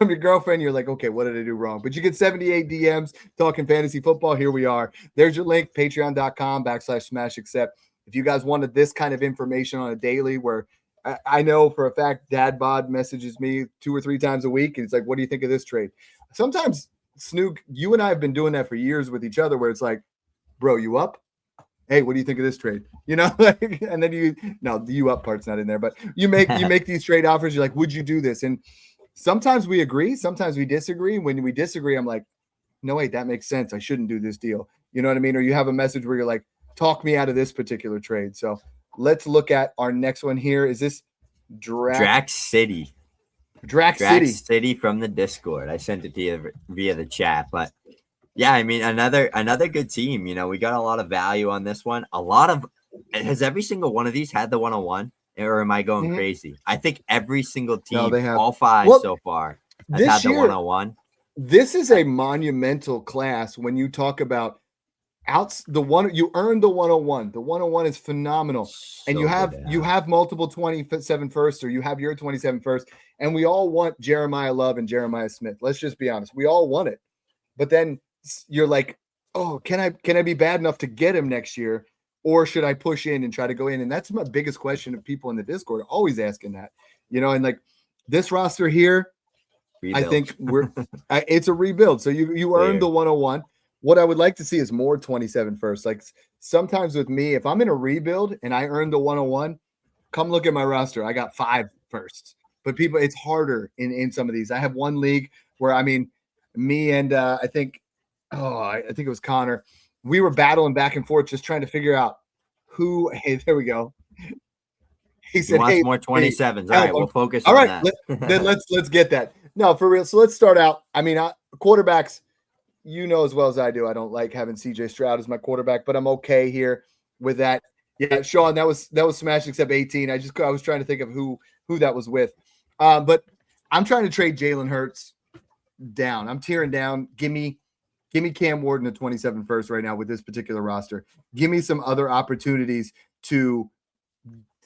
from your girlfriend. You're like, okay, what did I do wrong? But you get 78 DMs talking fantasy football. Here we are. There's your link, patreon.com/smashaccept. If you guys wanted this kind of information on a daily, where I know for a fact Dadbod messages me 2 or 3 times a week, and it's like, what do you think of this trade? Sometimes, Snoog, you and I have been doing that for years with each other, where it's like, bro, you up? Hey, what do you think of this trade? And then the you up part's not in there, but you make these trade offers. You're like, would you do this? And sometimes we agree, sometimes we disagree. When we disagree, I'm like, no, wait, that makes sense. I shouldn't do this deal. You know what I mean? Or you have a message where you're like, talk me out of this particular trade. So let's look at our next one here. Is this Drax City? Drax City from the Discord. I sent it to you via the chat, but yeah, I mean, another good team. We got a lot of value on this one. Has every single one of these had the 101, or am I going crazy? I think every single team, they have all 5 so far, has had the 101. This is a monumental class when you talk about you earned the 101. The 101 is phenomenal, and you have multiple 27 first, or you have your 27 first, and we all want Jeremiah Love and Jeremiah Smith. Let's just be honest, we all want it, but then you're like, oh, can I be bad enough to get him next year, or should I push in and try to go in? And that's my biggest question of people in the Discord, always asking that, and like this roster here, rebuild. I think it's a rebuild. So you earned the 101. What I would like to see is more 27 first. Like sometimes with me, if I'm in a rebuild and I earned the 101, come look at my roster. I got 5 firsts, but it's harder in some of these. I have one league where, me and I think it was Connor. We were battling back and forth, just trying to figure out who. Hey, there we go. He said, "Hey, more 27s." All right, we'll focus on that. Then let's get that. No, for real. So let's start out. Quarterbacks. As well as I do, I don't like having CJ Stroud as my quarterback, but I'm okay here with that. Yeah, Sean, that was Smash Accept 18. I was trying to think of who that was with. But I'm trying to trade Jalen Hurts down. I'm tearing down. Give me Cam Ward in the 27 first right now with this particular roster. Give me some other opportunities to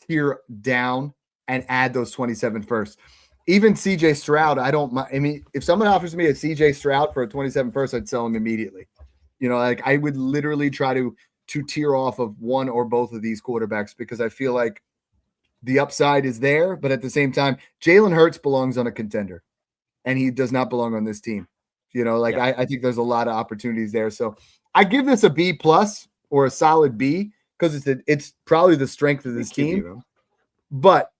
tier down and add those 27 first. Even CJ Stroud, I don't mind. I mean, if someone offers me a CJ Stroud for a 27 first, I'd sell him immediately. You know, like I would literally try to tier off of one or both of these quarterbacks because I feel like the upside is there, but at the same time, Jalen Hurts belongs on a contender, and he does not belong on this team. You know, like I think there's a lot of opportunities there. So I give this a B plus or a solid B because it's probably the strength of this team. But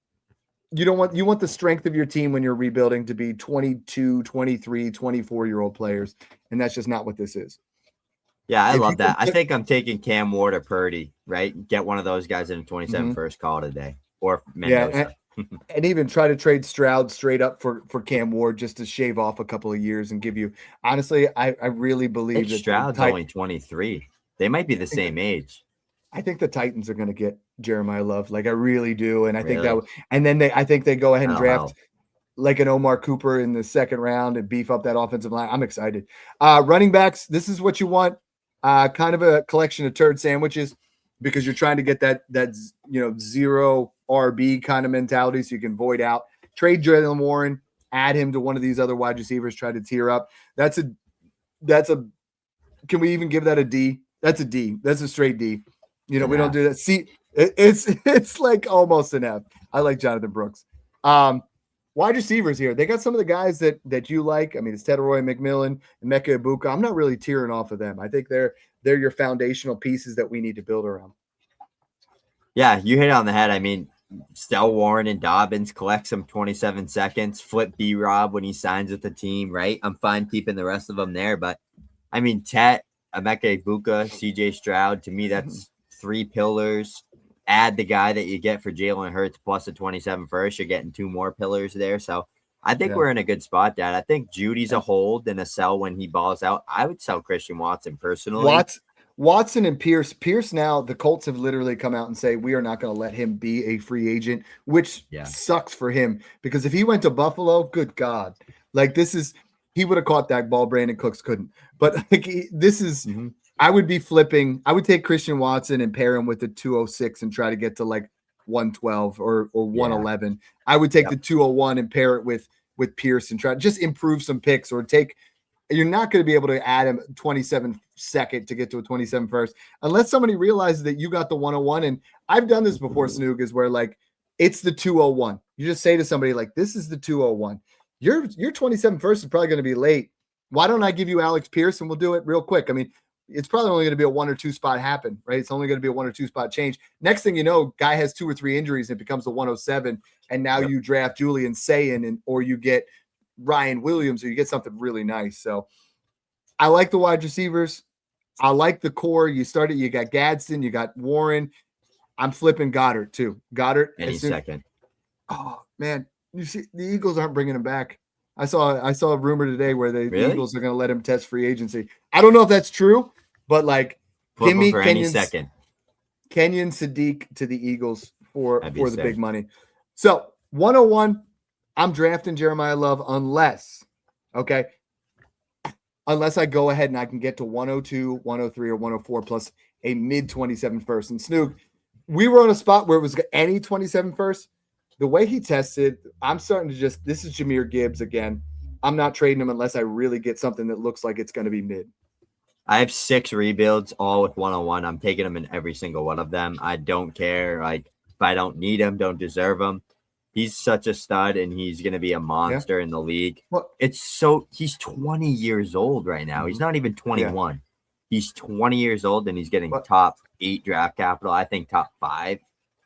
you want the strength of your team when you're rebuilding to be 22, 23, 24-year-old players, and that's just not what this is. Yeah, I love that. I think I'm taking Cam Ward or Purdy, right? Get one of those guys in a 27 first call today. Or Mendoza. Yeah, and even try to trade Stroud straight up for Cam Ward just to shave off a couple of years and give you. Honestly, I really believe that Stroud's only 23. They might be the same age. I think the Titans are going to get Jeremiah Love. Like I really do, and I think that. And then I think they go ahead and draft like an Omar Cooper in the second round and beef up that offensive line. I'm excited. Running backs, this is what you want. Kind of a collection of turd sandwiches because you're trying to get that zero RB kind of mentality so you can void out. Trade Jalen Warren, add him to one of these other wide receivers, try to tier up. That's a can we even give that a D? That's a D. That's a straight D. You know, we don't do that. See, it's like almost an F. I like Jonathan Brooks. Wide receivers here. They got some of the guys that you like. I mean, it's Tedroy McMillan and Mecca Ibuka. I'm not really tearing off of them. I think they're your foundational pieces that we need to build around. Yeah, you hit it on the head. I mean, Stel Warren and Dobbins collect some 27 seconds, flip B-Rob when he signs with the team, right? I'm fine keeping the rest of them there. But, I mean, Tet, Emeka Ibuka, CJ Stroud, to me, that's three pillars. Add the guy that you get for Jalen Hurts plus a 27 first. You're getting two more pillars there. So I think we're in a good spot, Dad. I think Judy's a hold and a sell when he balls out. I would sell Christian Watson personally. Watson and Pierce. Pierce now, the Colts have literally come out and say, we are not going to let him be a free agent, which sucks for him because if he went to Buffalo, good God. Like he would have caught that ball. Brandon Cooks couldn't. But like, I would be flipping. I would take Christian Watson and pair him with the 206 and try to get to like 112 or 111. I would take the 201 and pair it with Pierce and try to just improve some picks or take. You're not going to be able to add him 27 second to get to a 27 first unless somebody realizes that you got the 101. And I've done this before, Snoog, is where like it's the 201. You just say to somebody like, this is the 201. Your 27 first is probably going to be late. Why don't I give you Alex Pierce and we'll do it real quick? I mean, it's probably only going to be a 1 or 2 spot happen, right? It's only going to be a 1 or 2 spot change. Next thing you know, guy has 2 or 3 injuries and it becomes a 107. And now you draft Julian Sayin or you get Ryan Williams or you get something really nice. So I like the wide receivers. I like the core. You got Gadsden, you got Warren. I'm flipping Goddard too. Goddard. Any second. Oh man. You see the Eagles aren't bringing him back. I saw a rumor today where the Eagles are going to let him test free agency. I don't know if that's true, but like give me Kenyon Sadiq to the Eagles for the big money. So 101, I'm drafting Jeremiah Love unless I go ahead and I can get to 102, 103, or 104 plus a mid 27 first. And Snoog, we were on a spot where it was any 27 first. The way he tested, I'm starting to this is Jahmyr Gibbs again. I'm not trading him unless I really get something that looks like it's going to be mid. I have 6 rebuilds, all with 101. I'm taking them in every single one of them. I don't care. Like, if I don't need him, don't deserve him. He's such a stud, and he's going to be a monster in the league. Well, he's 20 years old right now. He's not even 21. Yeah. He's 20 years old, and he's getting top 8 draft capital. I think top 5.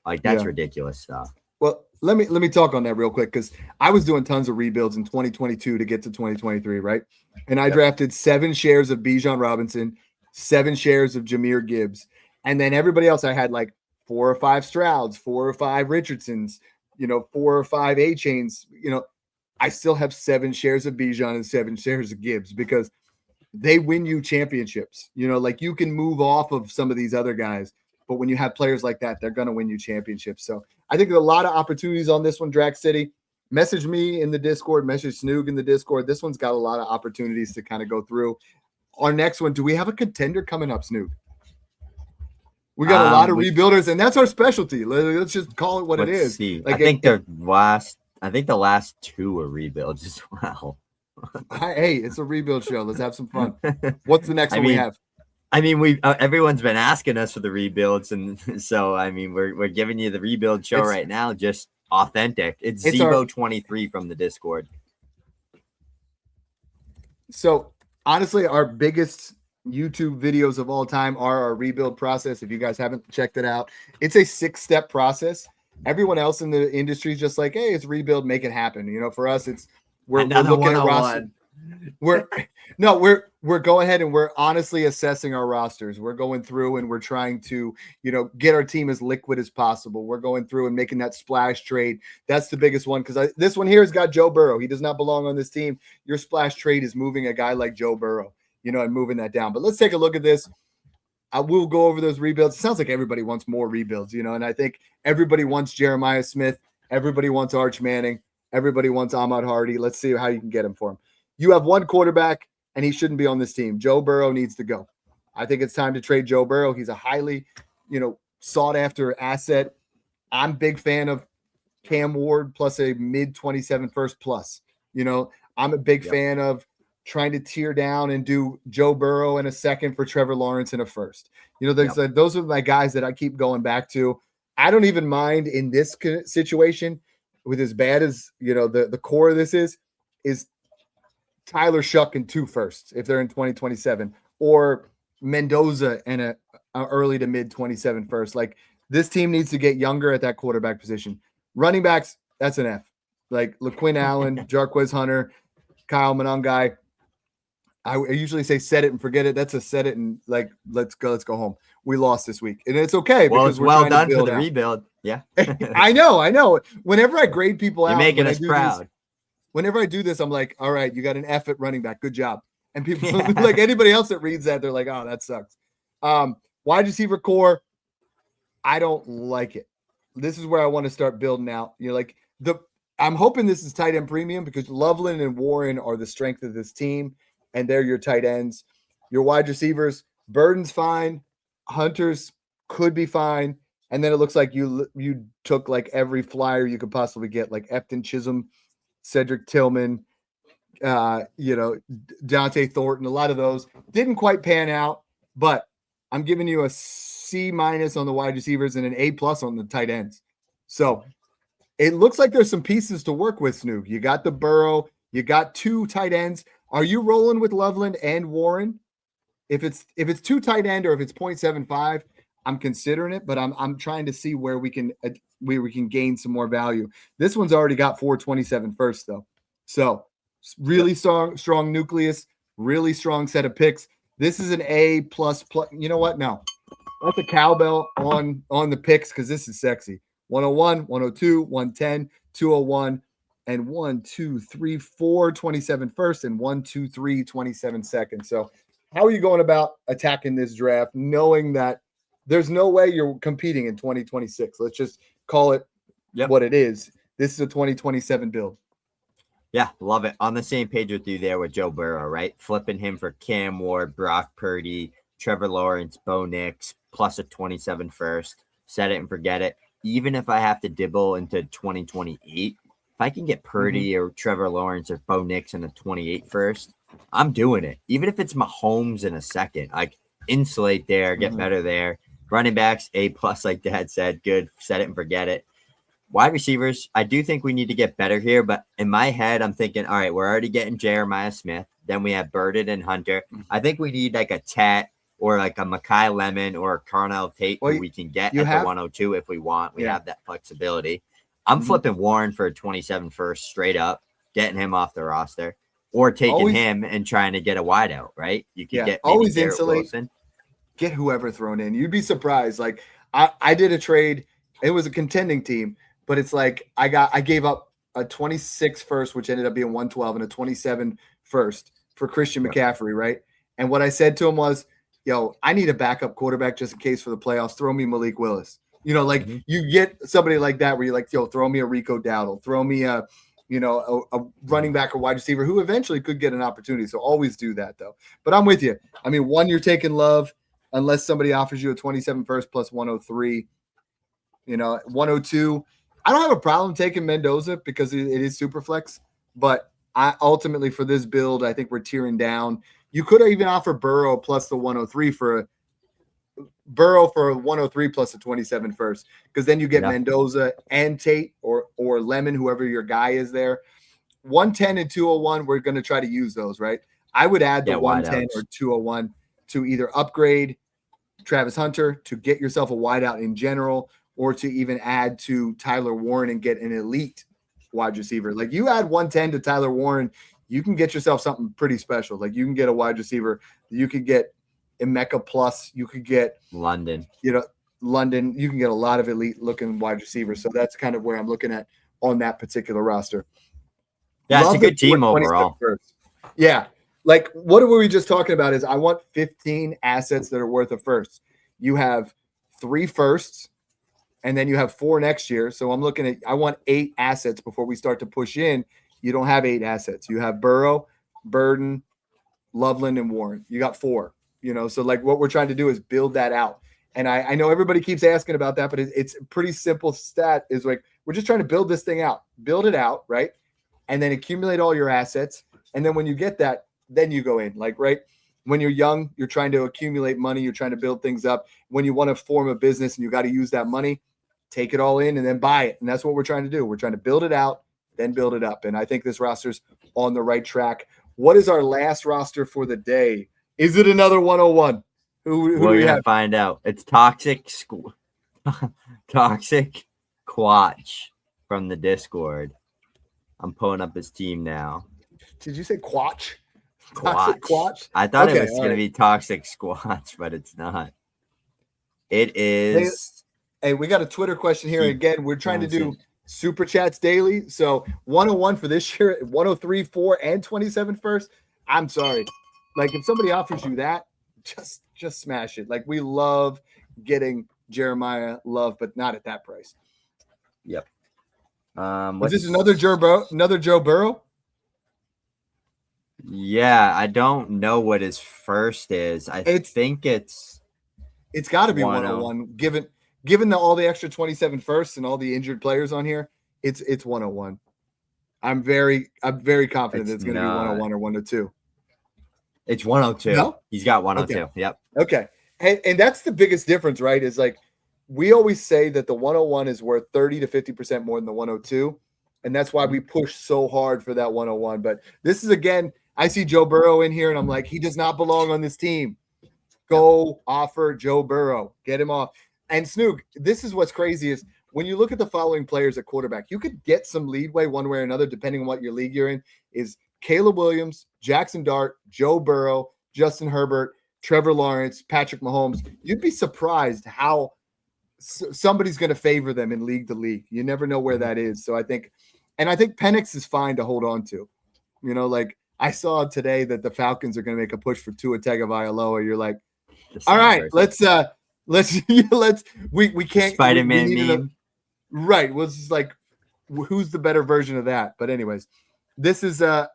Like, that's ridiculous stuff. Well, let me talk on that real quick because I was doing tons of rebuilds in 2022 to get to 2023, right? And I drafted 7 shares of Bijan Robinson, 7 shares of Jahmyr Gibbs, and then everybody else I had like 4 or 5 Strouds, 4 or 5 Richardsons, 4 or 5 A-Chains. I still have 7 shares of Bijan and 7 shares of Gibbs because they win you championships. Like you can move off of some of these other guys. But when you have players like that, they're going to win you championships. So I think there's a lot of opportunities on this one, Drax City. Message me in the Discord, message Snoog in the Discord. This one's got a lot of opportunities to kind of go through. Our next one, do we have a contender coming up, Snoog? We got a lot of rebuilders, and that's our specialty. Let's just call it what it is. See. Like, I think the last two are rebuilds as well. Hey, it's a rebuild show. Let's have some fun. What's the next one we have? I mean, we everyone's been asking us for the rebuilds, and so I mean, we're giving you the rebuild show right now, just authentic. It's Zebo23 from the Discord. So honestly, our biggest YouTube videos of all time are our rebuild process. If you guys haven't checked it out, it's a 6-step process. Everyone else in the industry is just like, hey, it's rebuild, make it happen. You know, for us, we're looking at roster. We're going ahead and we're honestly assessing our rosters. We're going through and we're trying to, get our team as liquid as possible. We're going through and making that splash trade. That's the biggest one, because this one here has got Joe Burrow. He does not belong on this team. Your splash trade is moving a guy like Joe Burrow, and moving that down. But let's take a look at this. I will go over those rebuilds. It sounds like everybody wants more rebuilds, and I think everybody wants Jeremiah Smith. Everybody wants Arch Manning. Everybody wants Ahmad Hardy. Let's see how you can get him for him. You have one quarterback, and he shouldn't be on this team. Joe Burrow needs to go. I think it's time to trade Joe Burrow. He's a highly, sought-after asset. I'm a big fan of Cam Ward plus a mid-27 first plus. I'm a big fan of trying to tear down and do Joe Burrow in a second for Trevor Lawrence in a first. Those are my guys that I keep going back to. I don't even mind in this situation, with as bad as the core of this is Tyler Shuck in 2 firsts if they're in 2027, or Mendoza in a early to mid 27 first. Like, this team needs to get younger at that quarterback position. Running backs, that's an F. Like LaQuinn Allen, Jarquez Hunter, Kyle Monangai. I usually say set it and forget it. That's a set it and let's go home. We lost this week, and it's okay. Well, because it's well done for the rebuild. Yeah, I know. Whenever I grade people out, you're making us proud. Whenever I do this, I'm like, all right, you got an F at running back. Good job. And people like anybody else that reads that, they're like, oh, that sucks. Wide receiver core, I don't like it. This is where I want to start building out. I'm hoping this is tight end premium, because Loveland and Warren are the strength of this team, and they're your tight ends. Your wide receivers, Burden's fine. Hunter's could be fine. And then it looks like you took like every flyer you could possibly get, like Efton Chisholm, Cedric Tillman, Dante Thornton. A lot of those didn't quite pan out, but I'm giving you a C- on the wide receivers and an A+ on the tight ends. So it looks like there's some pieces to work with, Snoog. You got the Burrow, you got 2 tight ends. Are you rolling with Loveland and Warren? If it's 2 tight end, or if it's 0.75, I'm considering it, but I'm trying to see where we can gain some more value. This one's already got 427 first, though. So really strong nucleus, really strong set of picks. This is an A++. You know what? No. That's a cowbell on the picks, because this is sexy. 101, 102, 110, 201, and 1, 2, 3, 4, 27 first, and 1, 2, 3, 27 second. So how are you going about attacking this draft, knowing that there's no way you're competing in 2026? Let's just call it what it is. This is a 2027 build. Yeah, love it. On the same page with you there with Joe Burrow, right? Flipping him for Cam Ward, Brock Purdy, Trevor Lawrence, Bo Nix, plus a 27 first. Set it and forget it. Even if I have to dibble into 2028, if I can get Purdy or Trevor Lawrence or Bo Nix in a 28 first, I'm doing it. Even if it's Mahomes in a second, like insulate there, get better there. Running backs, A+, like Dad said, good. Set it and forget it. Wide receivers, I do think we need to get better here, but in my head, I'm thinking, all right, we're already getting Jeremiah Smith. Then we have Burden and Hunter. I think we need like a Tat or like a Mekhi Lemon or a Carnell Tate who we can get at the 102 if we want. We have that flexibility. I'm flipping Warren for a 27 first straight up, getting him off the roster, or taking him and trying to get a wideout, right? You can get always insulate. Wilson. Get whoever thrown in. You'd be surprised. Like I did a trade. It was a contending team, but it's like I gave up a 26 first, which ended up being 112, and a 27 first for Christian McCaffrey, right? And what I said to him was, yo, I need a backup quarterback just in case for the playoffs. Throw me Malik Willis. You get somebody like that where you're like, yo, throw me a Rico Dowdle. Throw me a running back or wide receiver who eventually could get an opportunity. So always do that, though. But I'm with you. I mean, 1, you're taking Love. unless somebody offers you a 27 first plus 103. 102. I don't have a problem taking Mendoza because it is super flex, but I ultimately for this build, I think we're tearing down. You could even offer Burrow plus the 103 for a 103 plus a 27 first, because then you get Mendoza and Tate or Lemon, whoever your guy is there. 110 and 201, we're going to try to use those, right? I would add the 110 or 201 to either upgrade Travis Hunter to get yourself a wideout in general, or to even add to Tyler Warren and get an elite wide receiver. Like you add 110 to Tyler Warren, you can get yourself something pretty special. Like you can get a wide receiver. You could get Emeka plus. You could get London. London. You can get a lot of elite looking wide receivers. So that's kind of where I'm looking at on that particular roster. Yeah, it's a good team overall. Yeah. Like what were we just talking about is I want 15 assets that are worth a first. You have 3 firsts. And then you have 4 next year. So I'm looking at, I want 8 assets before we start to push in. You don't have 8 assets. You have Burrow, Burden, Loveland, and Warren. You got 4, so like what we're trying to do is build that out. And I know everybody keeps asking about that, but it's a pretty simple stat is like, we're just trying to build this thing out, build it out. Right. And then accumulate all your assets. And then when you get that, then you go in right. When you're young, you're trying to accumulate money. You're trying to build things up. When you want to form a business and you got to use that money, take it all in and then buy it. And that's what we're trying to do. We're trying to build it out, then build it up. And I think this roster's on the right track. What is our last roster for the day? Is it another 101? Who do we have? Find out. It's Toxic Quatch from the Discord. I'm pulling up his team now. Did you say Quatch? Quatch. I thought it was going to be Toxic Squatch, but it's not. It is. Hey, we got a Twitter question here. Again, we're trying to do super chats daily. So 101 for this year, 103, 4, and 27 first. I'm sorry. Like if somebody offers you that, just smash it. Like we love getting Jeremiah Love, but not at that price. Yep. Is this another Joe Burrow? Yeah, I don't know what his first is. I think it's got to be 101 given all the extra 27 firsts and all the injured players on here. It's 101. I'm very confident that it's going to be 101 or 102. It's 102. No? He's got 102. Okay. Yep. Okay. And that's the biggest difference, right? Is like we always say that the 101 is worth 30 to 50% more than the 102. And that's why we push so hard for that 101. But this is, again, I see Joe Burrow in here and I'm like, he does not belong on this team. Go offer Joe Burrow. Get him off. And Snoog, this is what's crazy is when you look at the following players at quarterback, you could get some leadway one way or another, depending on what your league you're in, is Caleb Williams, Jackson Dart, Joe Burrow, Justin Herbert, Trevor Lawrence, Patrick Mahomes. You'd be surprised how somebody's going to favor them in league to league. You never know where that is. So I think Penix is fine to hold on to. Like I saw today that the Falcons are going to make a push for Tua Tagovailoa. You're like, all right, we can't Spider-Man meme. Right. Well, it's like who's the better version of that? But anyways, this is a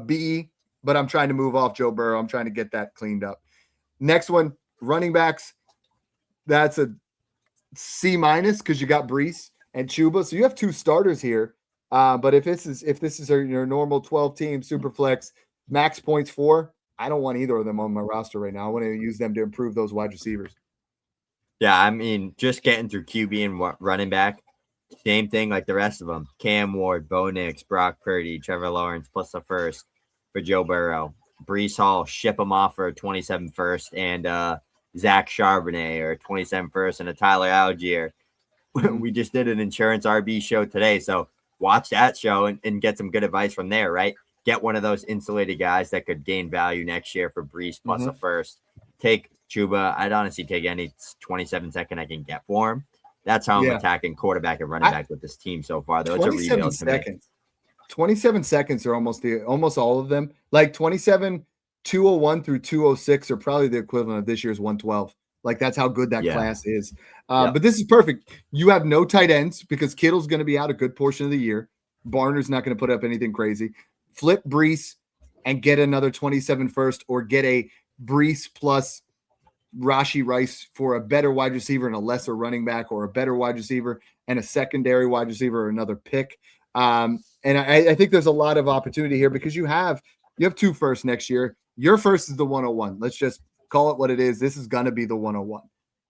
B, but I'm trying to move off Joe Burrow. I'm trying to get that cleaned up. Next one, running backs. That's a C- because you got Brees and Chuba. So you have 2 starters here. But if this is your normal 12 team super flex, max points 4, I don't want either of them on my roster right now. I want to use them to improve those wide receivers. Yeah, I mean, just getting through QB and running back, same thing like the rest of them. Cam Ward, Bo Nix, Brock Purdy, Trevor Lawrence, plus the first for Joe Burrow. Brees Hall, ship him off for a 27 first, and Zach Charbonnet or 27 first, and a Tyler Algier. We just did an insurance RB show today, so watch that show and get some good advice from there, right? Get one of those insulated guys that could gain value next year for Brees plus a first. Take Chuba. I'd honestly take any 27 second I can get for him. That's how I'm attacking quarterback and running back with this team so far, though. It's a rebuild seconds. 27 seconds are almost all of them. Like 27, 201 through 206 are probably the equivalent of this year's 112. Like that's how good that class is. But this is perfect. You have no tight ends because Kittle's going to be out a good portion of the year. Barner's not going to put up anything crazy. Flip Brees and get another 27 first, or get a Brees plus Rashee Rice for a better wide receiver and a lesser running back, or a better wide receiver and a secondary wide receiver or another pick. And I think there's a lot of opportunity here because you have 2 firsts next year. Your first is the 101. Let's just call it what it is. This is going to be the 101.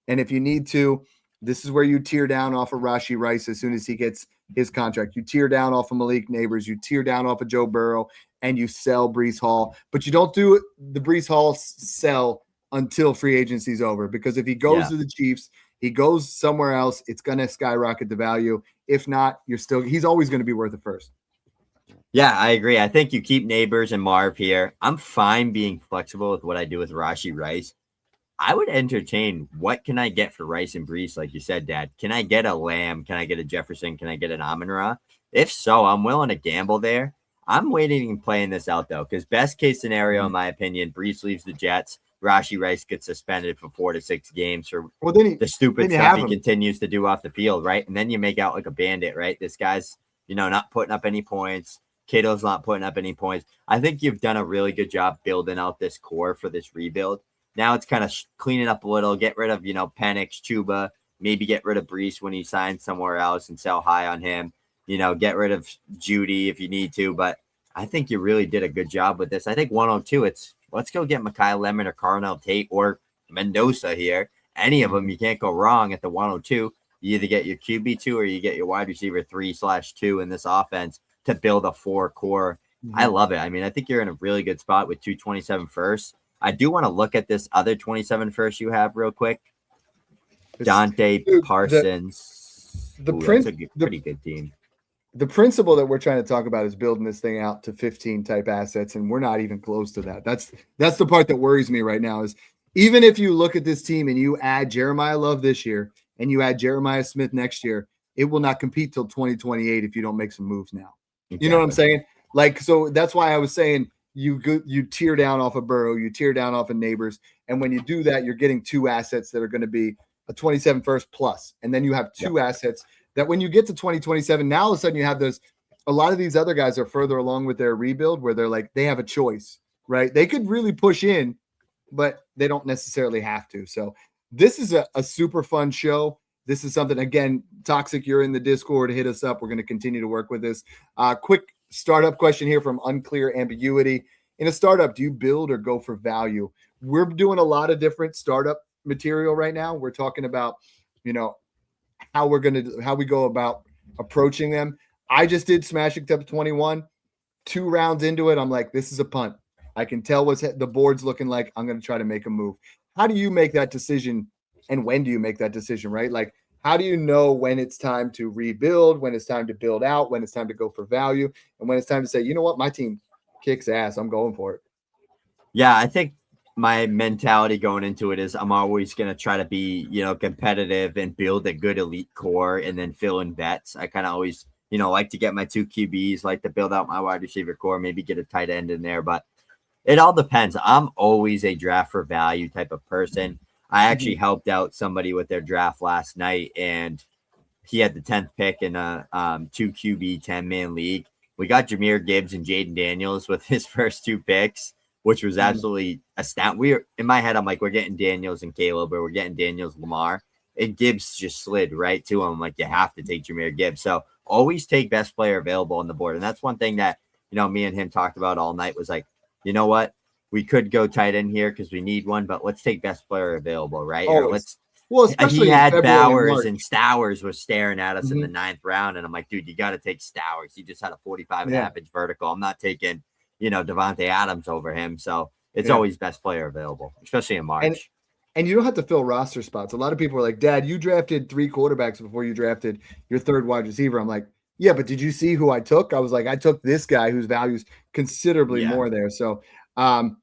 And if you need to, this is where you tear down off of Rashee Rice as soon as he gets his contract. You tear down off of Malik Neighbors. You tear down off of Joe Burrow, and you sell Breece Hall. But you don't do the Breece Hall sell until free agency is over, because if he goes to the Chiefs, he goes somewhere else, it's going to skyrocket the value. If not, he's always going to be worth it first. Yeah, I agree. I think you keep Neighbors and Marv here. I'm fine being flexible with what I do with Rashee Rice. I would entertain, what can I get for Rice and Breece? Like you said, Dad, can I get a Lamb? Can I get a Jefferson? Can I get an Amon-Ra? If so, I'm willing to gamble there. I'm waiting and playing this out, though, because best case scenario, in my opinion, Breece leaves the Jets. Rashee Rice gets suspended for 4 to 6 games for the stupid stuff he continues to do off the field, right? And then you make out like a bandit, right? This guy's, not putting up any points. Kittle's not putting up any points. I think you've done a really good job building out this core for this rebuild. Now it's kind of cleaning up a little, get rid of, Penix, Chuba, maybe get rid of Breece when he signs somewhere else and sell high on him. Get rid of Judy if you need to. But I think you really did a good job with this. I think 102, let's go get Mekhi Lemon or Carnell Tate or Mendoza here. Any of them, you can't go wrong at the 102. You either get your QB2 or you get your wide receiver 3/2 in this offense to build a 4 core. I love it. I mean, I think you're in a really good spot with 227 firsts. I do want to look at this other 27 first you have real quick. Dante Parsons. That's a pretty good team. The principle that we're trying to talk about is building this thing out to 15 type assets, and we're not even close to that. That's the part that worries me right now, is even if you look at this team and you add Jeremiah Love this year and you add Jeremiah Smith next year, it will not compete till 2028 if you don't make some moves now. Exactly. You know what I'm saying? Like, so that's why I was saying you tear down off of Burrow, you tear down off of Neighbors, and when you do that, you're getting 2 assets that are going to be a 27 first plus, and then you have 2 assets that when you get to 2027, now all of a sudden you have those. A lot of these other guys are further along with their rebuild, where they're like, they have a choice, right? They could really push in, but they don't necessarily have to. So this is a super fun show. This is something, again, Toxic, you're in the Discord, hit us up. We're going to continue to work with this. Quick startup question here from Unclear Ambiguity. In a startup, do you build or go for value? We're doing a lot of different startup material right now. We're talking about, how we go about approaching them. I just did Smash It Up 21. 2 rounds into it, I'm like, this is a punt. I can tell what the board's looking like. I'm going to try to make a move. How do you make that decision, and when do you make that decision, right? Like, how do you know when it's time to rebuild, when it's time to build out, when it's time to go for value, and when it's time to say, you know what, my team kicks ass, I'm going for it? Yeah, I think my mentality going into it is I'm always going to try to be, competitive and build a good elite core and then fill in bets. I kind of always, like to get my 2 QBs, like to build out my wide receiver core, maybe get a tight end in there, but it all depends. I'm always a draft for value type of person. I actually helped out somebody with their draft last night, and he had the 10th pick in a 2 QB 10-man league. We got Jahmyr Gibbs and Jaden Daniels with his first 2 picks, which was absolutely astounding. In my head, I'm like, we're getting Daniels and Caleb, or we're getting Daniels Lamar. And Gibbs just slid right to him. Like, you have to take Jahmyr Gibbs. So always take best player available on the board. And that's one thing that, me and him talked about all night, was like, you know what? We could go tight end here because we need one, but let's take best player available, right? Especially he had Bowers, and Stowers was staring at us in the 9th round. And I'm like, dude, you got to take Stowers. He just had a 45 and a half inch vertical. I'm not taking, Devontae Adams over him. So it's always best player available, especially in March. And you don't have to fill roster spots. A lot of people are like, Dad, you drafted 3 quarterbacks before you drafted your 3rd wide receiver. I'm like, yeah, but did you see who I took? I was like, I took this guy whose value's considerably more there. So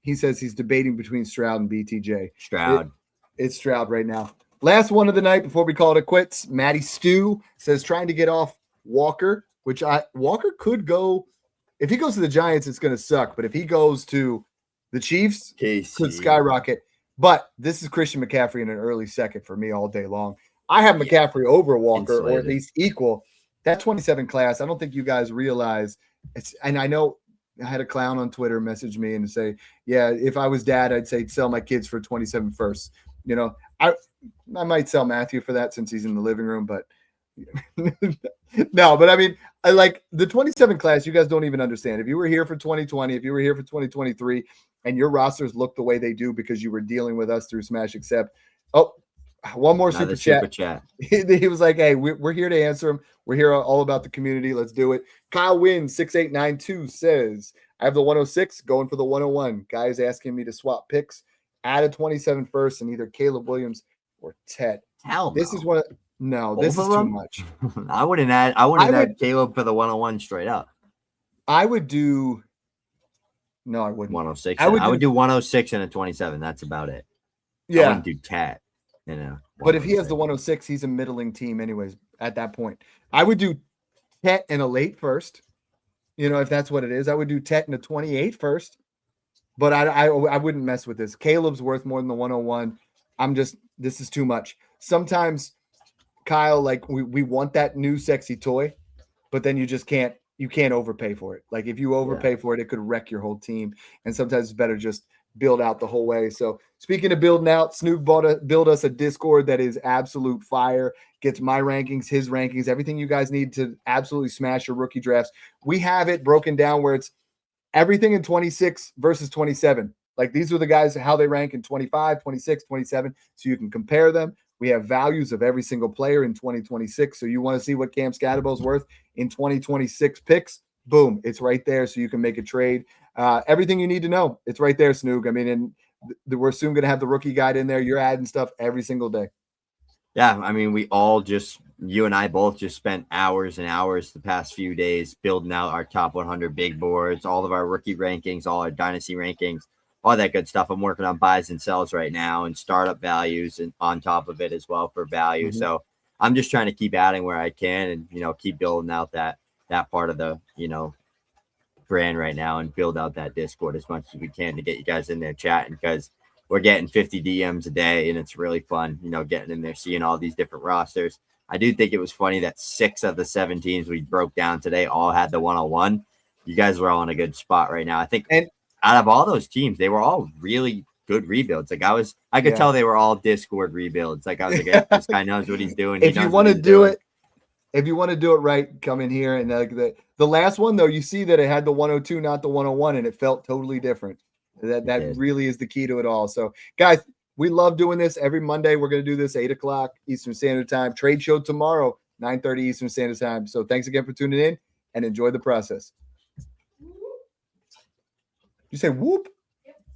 he says he's debating between Stroud and BTJ. It's Stroud right now. Last one of the night before we call it quits. Matty Stew says trying to get off Walker, which Walker could go. If he goes to the Giants, it's going to suck. But if he goes to the Chiefs, could skyrocket. But this is Christian McCaffrey in an early second for me all day long. I have McCaffrey over Walker, or at least equal. That 27 class, I don't think you guys realize. And I know I had a clown on Twitter message me and say, yeah, if I was Dad, I'd say sell my kids for 27 first. You know, I might sell Matthew for that since he's in the living room, but no, but I mean, I like the 27 class. You guys don't even understand. If you were here for 2020, if you were here for 2023, and your rosters look the way they do because you were dealing with us through Smash Accept. Oh, one more super chat. He was like, hey, we're here to answer them. We're here all about the community. Let's do it. Kyle Wins 6892 says, I have the 106 going for the 101. Guys asking me to swap picks, add a 27 first, and either Caleb Williams or Ted. Hell no. This is one of no, Both this is too much. I wouldn't add Caleb for the 101 straight up. I would do no, I wouldn't. 106. I would do 106 and a 27. That's about it. Yeah. I wouldn't do Tat. You know. But if he has the 106, he's a middling team anyways at that point. I would do Tet and a late first. You know, if that's what it is. I would do Tet and a 28 first. But I wouldn't mess with this. Caleb's worth more than the 101. This is too much. Sometimes, Kyle, like we want that new sexy toy, but then you just can't overpay for it. Like if you overpay for it, it could wreck your whole team. And sometimes it's better just build out the whole way. So speaking of building out, Snoog build us a Discord that is absolute fire, gets my rankings, his rankings, everything you guys need to absolutely smash your rookie drafts. We have it broken down where it's everything in 26 versus 27. Like these are the guys, how they rank in 25, 26, 27. So you can compare them. We have values of every single player in 2026. So you want to see what Cam Scatterbo's worth in 2026 picks. Boom, it's right there. So you can make a trade. Everything you need to know, it's right there, Snoog. I mean, and we're soon going to have the rookie guide in there. You're adding stuff every single day. Yeah, I mean, you and I both just spent hours and hours the past few days building out our top 100 big boards, all of our rookie rankings, all our dynasty rankings, all that good stuff. I'm working on buys and sells right now and startup values and on top of it as well for value. Mm-hmm. So I'm just trying to keep adding where I can and, keep building out that part of the, brand right now and build out that Discord as much as we can to get you guys in there chatting because we're getting 50 DMs a day and it's really fun, getting in there, seeing all these different rosters. I do think it was funny that 6 of the 7 teams we broke down today all had the 101. You guys were all in a good spot right now. I think out of all those teams, they were all really good rebuilds. Like I could tell they were all Discord rebuilds. Like I was like, this guy knows what he's doing. If you want to do it, if you want to do it right, come in here. And the last one, though, you see that it had the 102, not the 101, and it felt totally different. That really is the key to it all. So, guys, we love doing this. Every Monday, we're going to do this 8 o'clock Eastern Standard Time. Trade show tomorrow, 9:30 Eastern Standard Time. So thanks again for tuning in and enjoy the process. You say whoop?